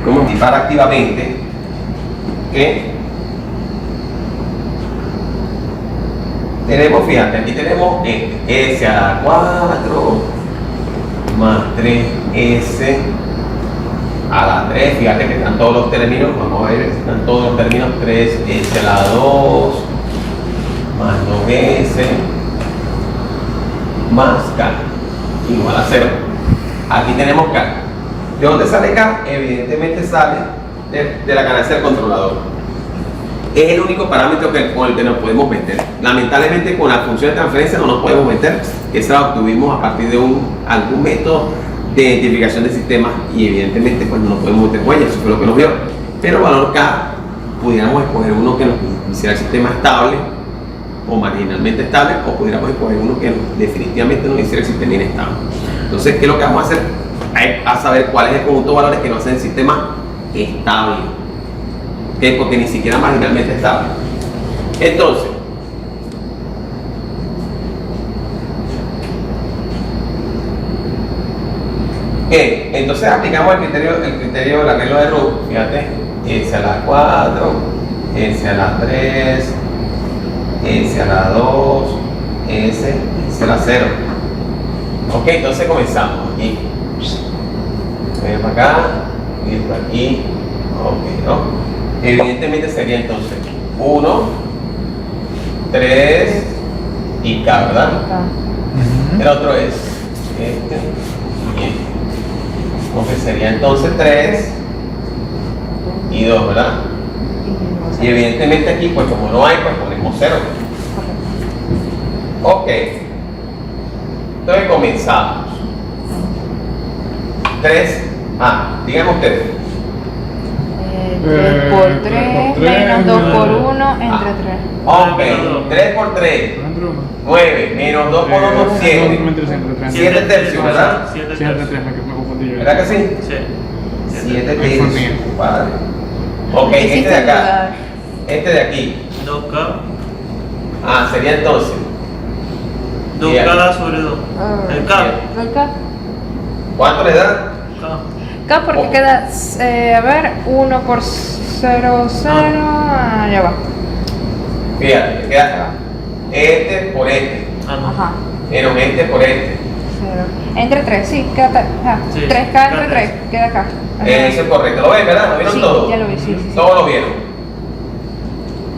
¿Cómo activar activamente? ¿Qué? Tenemos, fíjate, aquí tenemos S a la 4 más 3S a la 3, fíjate que están todos los términos, vamos a ver, están todos los términos, 3S a la 2 más 2S más K igual a 0. Aquí tenemos K. ¿De dónde sale K? Evidentemente sale de la ganancia del controlador. Es el único parámetro con el que nos podemos meter. Lamentablemente con la función de transferencia no nos podemos meter. Esa la obtuvimos a partir de algún método de identificación de sistemas y evidentemente pues no nos podemos meter huellas, eso fue lo que nos dio. Pero el valor K, pudiéramos escoger uno que nos hiciera el sistema estable o marginalmente estable, o pudiéramos escoger uno que definitivamente nos hiciera el sistema inestable. Entonces, ¿qué es lo que vamos a hacer? A saber cuál es el conjunto de valores que nos hacen el sistema estable, ¿okay? Porque ni siquiera marginalmente estable. Entonces, entonces aplicamos el criterio del arreglo de Roux, fíjate, S a la 4, S a la 3, S a la 2, S a la 0. Ok, entonces comenzamos aquí. Ven para acá, y por aquí. Ok, ¿no? Evidentemente sería entonces 1, 3 y K, ¿verdad? El otro es este y este. Ok, sería entonces 3 y 2, ¿verdad? Y evidentemente aquí, pues como no hay, pues ponemos 0. Ok. Entonces comenzamos. 3. Díganme ustedes. 3 por 3 menos 2 por 1 entre 3. Ok. 3 por 3. 9 menos 2 por 1, 7. 7 tercios, ¿verdad? 7 entre 3, me confundí yo. ¿Verdad que sí? Sí. 7 tercios. Padre. Ok, este de acá. Este de aquí. 2K. Sería entonces 2K sobre 2. El K. ¿cuánto le da? K porque queda, a ver, 1 por 0, 0, ya va. Fíjate, queda acá. Este por este. Ajá. Menos este por este. 0. Entre 3, sí, queda Sí, 3K entre 3, queda acá. Ajá. Eso es correcto. ¿Lo ven, verdad? ¿Lo vieron Sí, todo? ya lo vi, sí. Todos lo vieron.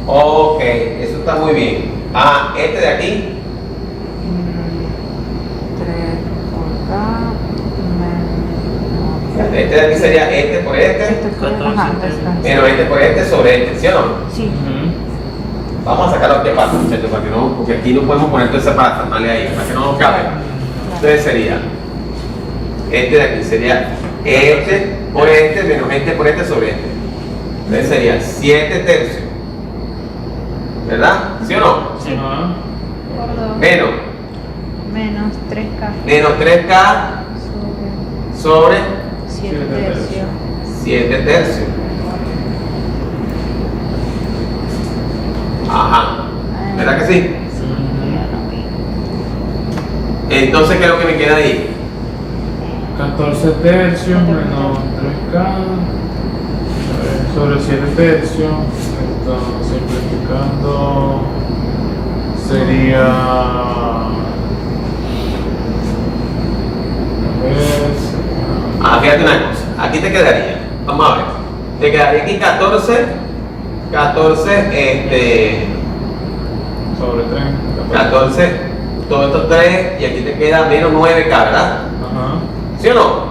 Ok, eso está muy bien. Este de aquí. 3 por K menos. Este de aquí sería este por este. Ajá, Menos este por este sobre este, ¿sí o no? Sí. Vamos a sacarlo aquí aparte, muchachos, para que no, porque aquí no podemos poner todo ese parafernalia ahí, para que no nos cabe. Entonces sería, este de aquí sería este por este menos este por este sobre este. Entonces sería 7 tercios. ¿Verdad? ¿Sí o no? Sí. Ajá. Por 2 Menos menos 3K menos 3K sobre sobre 7 7 tercios. 7 tercios. Ajá. ¿Verdad que sí? Sí, ya lo vi. Entonces, ¿qué es lo que me queda ahí? 14 tercios menos 3K sobre 7 tercios. Esto simplificando sería. Fíjate una cosa. Aquí te quedaría. Vamos a ver. Te quedaría aquí 14. 14, Sobre 3. 14. Todos estos 3. Y aquí te queda menos 9K, ¿verdad? Ajá. ¿Sí o no?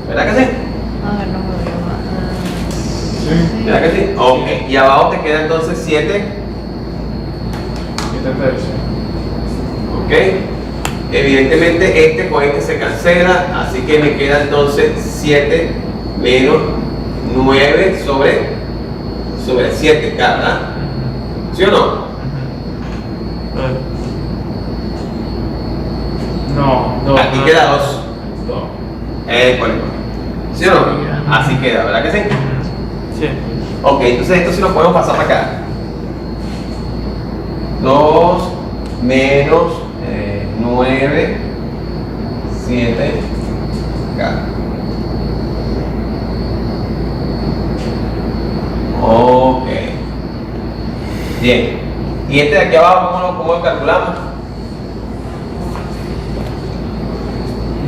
¿Verdad que sí? A ver, no me veo más. Sí. ¿Verdad que sí? Ok. Y abajo te queda entonces 7. 7 tercios. Ok. Evidentemente este con este se cancela, así que me queda entonces 7 menos 9 sobre 7K, ¿verdad? ¿Sí o no? No, 2. Aquí queda 2. 2. Bueno. ¿Sí o no? Así queda, ¿verdad que sí? Sí. Ok, entonces esto sí lo podemos pasar para acá. 2 menos 9, 7K. Ok. Bien. ¿Y este de aquí abajo cómo lo calculamos?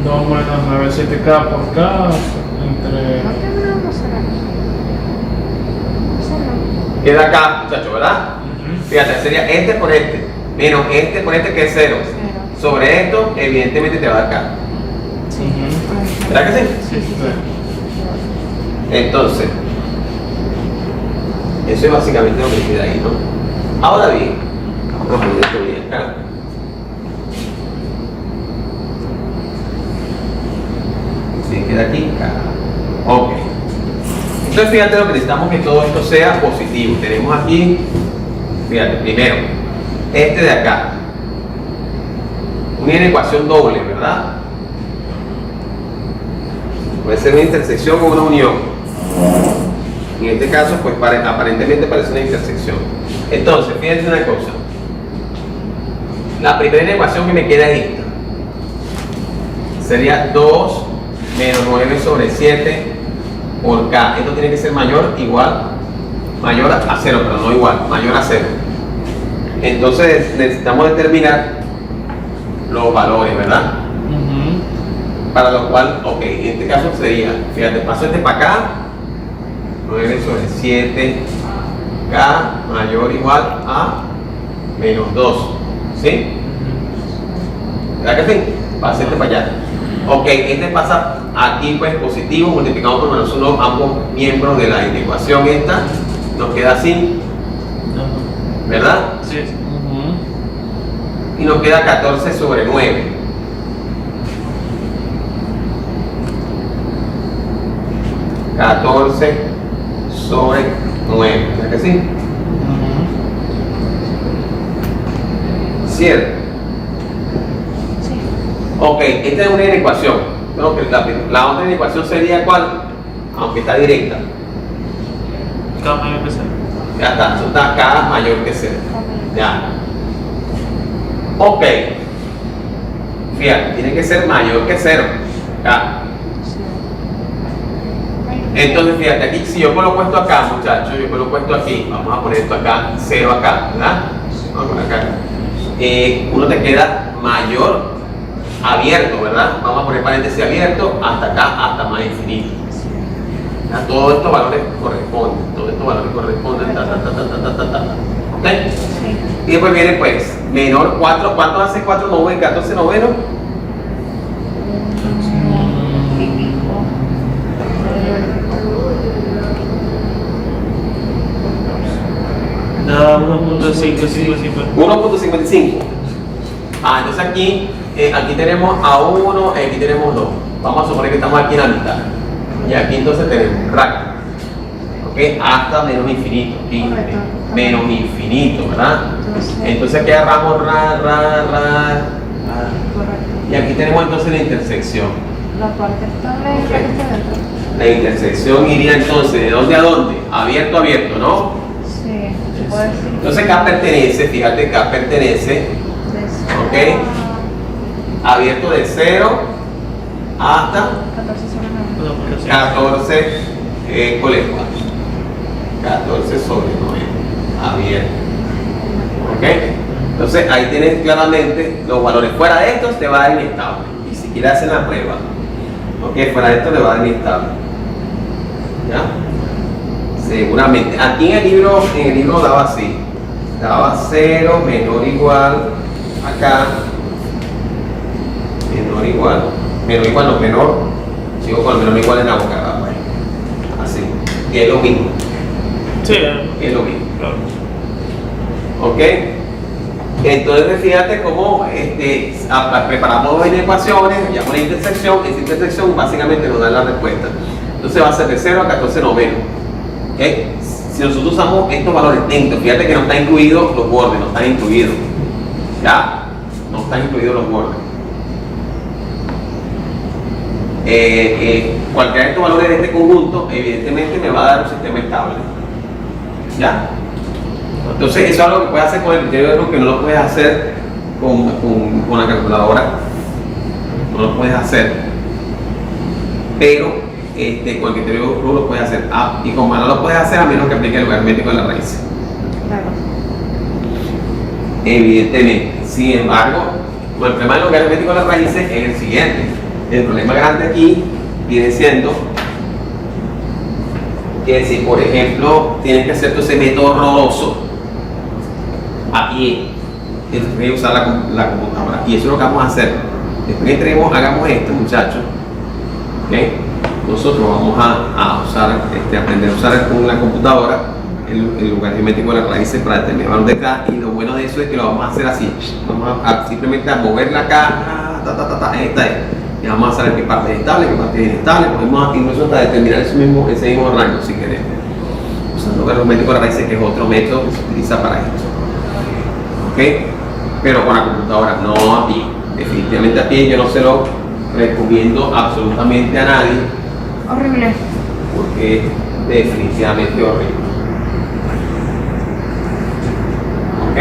2 menos 9, 7K por K entre. ¿No terminamos ahora? Eso no. Queda acá, muchachos, ¿verdad? Fíjate, sería este por este, menos este por este que es 0. Cero. Sobre esto, evidentemente te va a dar acá. Ujú. ¿Verdad que sí? Sí, sí, sí. Entonces, eso es básicamente lo que queda ahí, ¿no? Ahora bien, vamos a poner esto bien acá. Sí, queda aquí, acá. Ok. Entonces, fíjate lo que necesitamos que todo esto sea positivo. Tenemos aquí, fíjate, primero, este de acá. Una ecuación doble, ¿verdad? Puede ser una intersección o una unión. En este caso, pues aparentemente parece una intersección. Entonces, fíjense una cosa. La primera ecuación que me queda es esta. Sería 2 menos 9 sobre 7 por K. Esto tiene que ser mayor a 0, pero no igual, mayor a 0. Entonces, necesitamos determinar los valores, ¿verdad? Para lo cual, ok, en este caso sería, fíjate, paso este para acá, 9 sobre 7K mayor o igual a menos 2, ¿sí? ¿Verdad que sí? Pasa este para allá. Ok, este pasa aquí pues positivo, multiplicamos por menos 1 ambos miembros de la ecuación esta, nos queda así, ¿verdad? Sí. Y nos queda 14 sobre 9. Sobre 9, ¿verdad que sí? ¿Cierto? Sí. Ok, esta es una inecuación. Bueno, que la otra inecuación sería ¿cuál? Aunque está directa. K mayor que 0. Ya está, eso está K mayor que 0. Ya. Ok. Fíjate, tiene que ser mayor que 0. K. Entonces, fíjate, aquí si yo coloco esto acá, muchachos, yo coloco esto aquí, vamos a poner esto acá, 0 acá, ¿verdad? Vamos a poner acá. Uno te queda mayor abierto, ¿verdad? Vamos a poner paréntesis abierto hasta acá, hasta más infinito. Ya, todos estos valores corresponden, ta. ¿Ok? Y después viene pues, menor 4, ¿cuánto hace 4 noveno, 14 noveno? Da Da 1.555. 1.55. Entonces aquí tenemos a 1, aquí tenemos 2. Vamos a suponer que estamos aquí en la mitad. Y aquí entonces tenemos rack. ¿Ok? Hasta menos infinito. Aquí, Correcto. menos infinito, ¿verdad? Entonces aquí agarramos ra. Correcto. Y aquí tenemos entonces la intersección. La parte estable es la que está dentro. La intersección iría entonces de dónde a dónde? Abierto a abierto, ¿no? Sí, se puede decir. Entonces acá pertenece, fíjate, acá pertenece, ok, abierto de 0 hasta 14 ¿cuál es? 14 sobre 9, abierto. ¿Ok? Entonces ahí tienes claramente los valores. Fuera de estos te va a dar inestable. Y si quieres hacer la prueba, ok, fuera de esto le va a dar inestable. ¿Ya? Seguramente. Aquí en el libro daba así. Daba 0 menor o igual acá. Menor o igual. Menor. Sigo con el menor o igual en la boca. ¿Verdad? Así. Que es lo mismo. Sí, Es lo mismo. claro. ¿Ok? Entonces fíjate cómo preparamos en ecuaciones, hallamos la intersección, esa intersección básicamente nos da la respuesta. Entonces va a ser de 0 a 14 novenos. ¿Ok? Si nosotros usamos estos valores dentro, fíjate que no están incluidos los bordes, no están incluidos. ¿Ya? No están incluidos los bordes. Cualquiera de estos valores de este conjunto, evidentemente me va a dar un sistema estable. ¿Ya? Entonces eso es algo que puedes hacer con el criterio de Roux, que no lo puedes hacer con la calculadora, no lo puedes hacer, pero con el criterio de Roux lo puedes hacer, y con no lo puedes hacer a menos que aplique el logaritmo de la raíz. Claro. Evidentemente. Sin embargo, el problema del logaritmo de las raíces es el siguiente. El problema grande aquí viene siendo que si por ejemplo tienes que hacer todo ese método horroroso a pie, tienes que usar la computadora, y eso es lo que vamos a hacer. Después que hagamos esto, muchachos, ¿okay? Nosotros vamos a usar, aprender a usar con la computadora el lugar geométrico de las raíces para determinar el valor de acá, y lo bueno de eso es que lo vamos a hacer así. Vamos a simplemente a moverla acá, esta es. Y vamos a saber qué parte es estable, qué parte es inestable. Podemos incluso hasta determinar ese mismo rango si queremos. Usando el geométrico de las raíces, que es otro método que se utiliza para esto. ¿Ok? Pero con la computadora, no a pie. Definitivamente a pie yo no se lo recomiendo absolutamente a nadie. Horrible. Porque es definitivamente horrible. ¿Ok?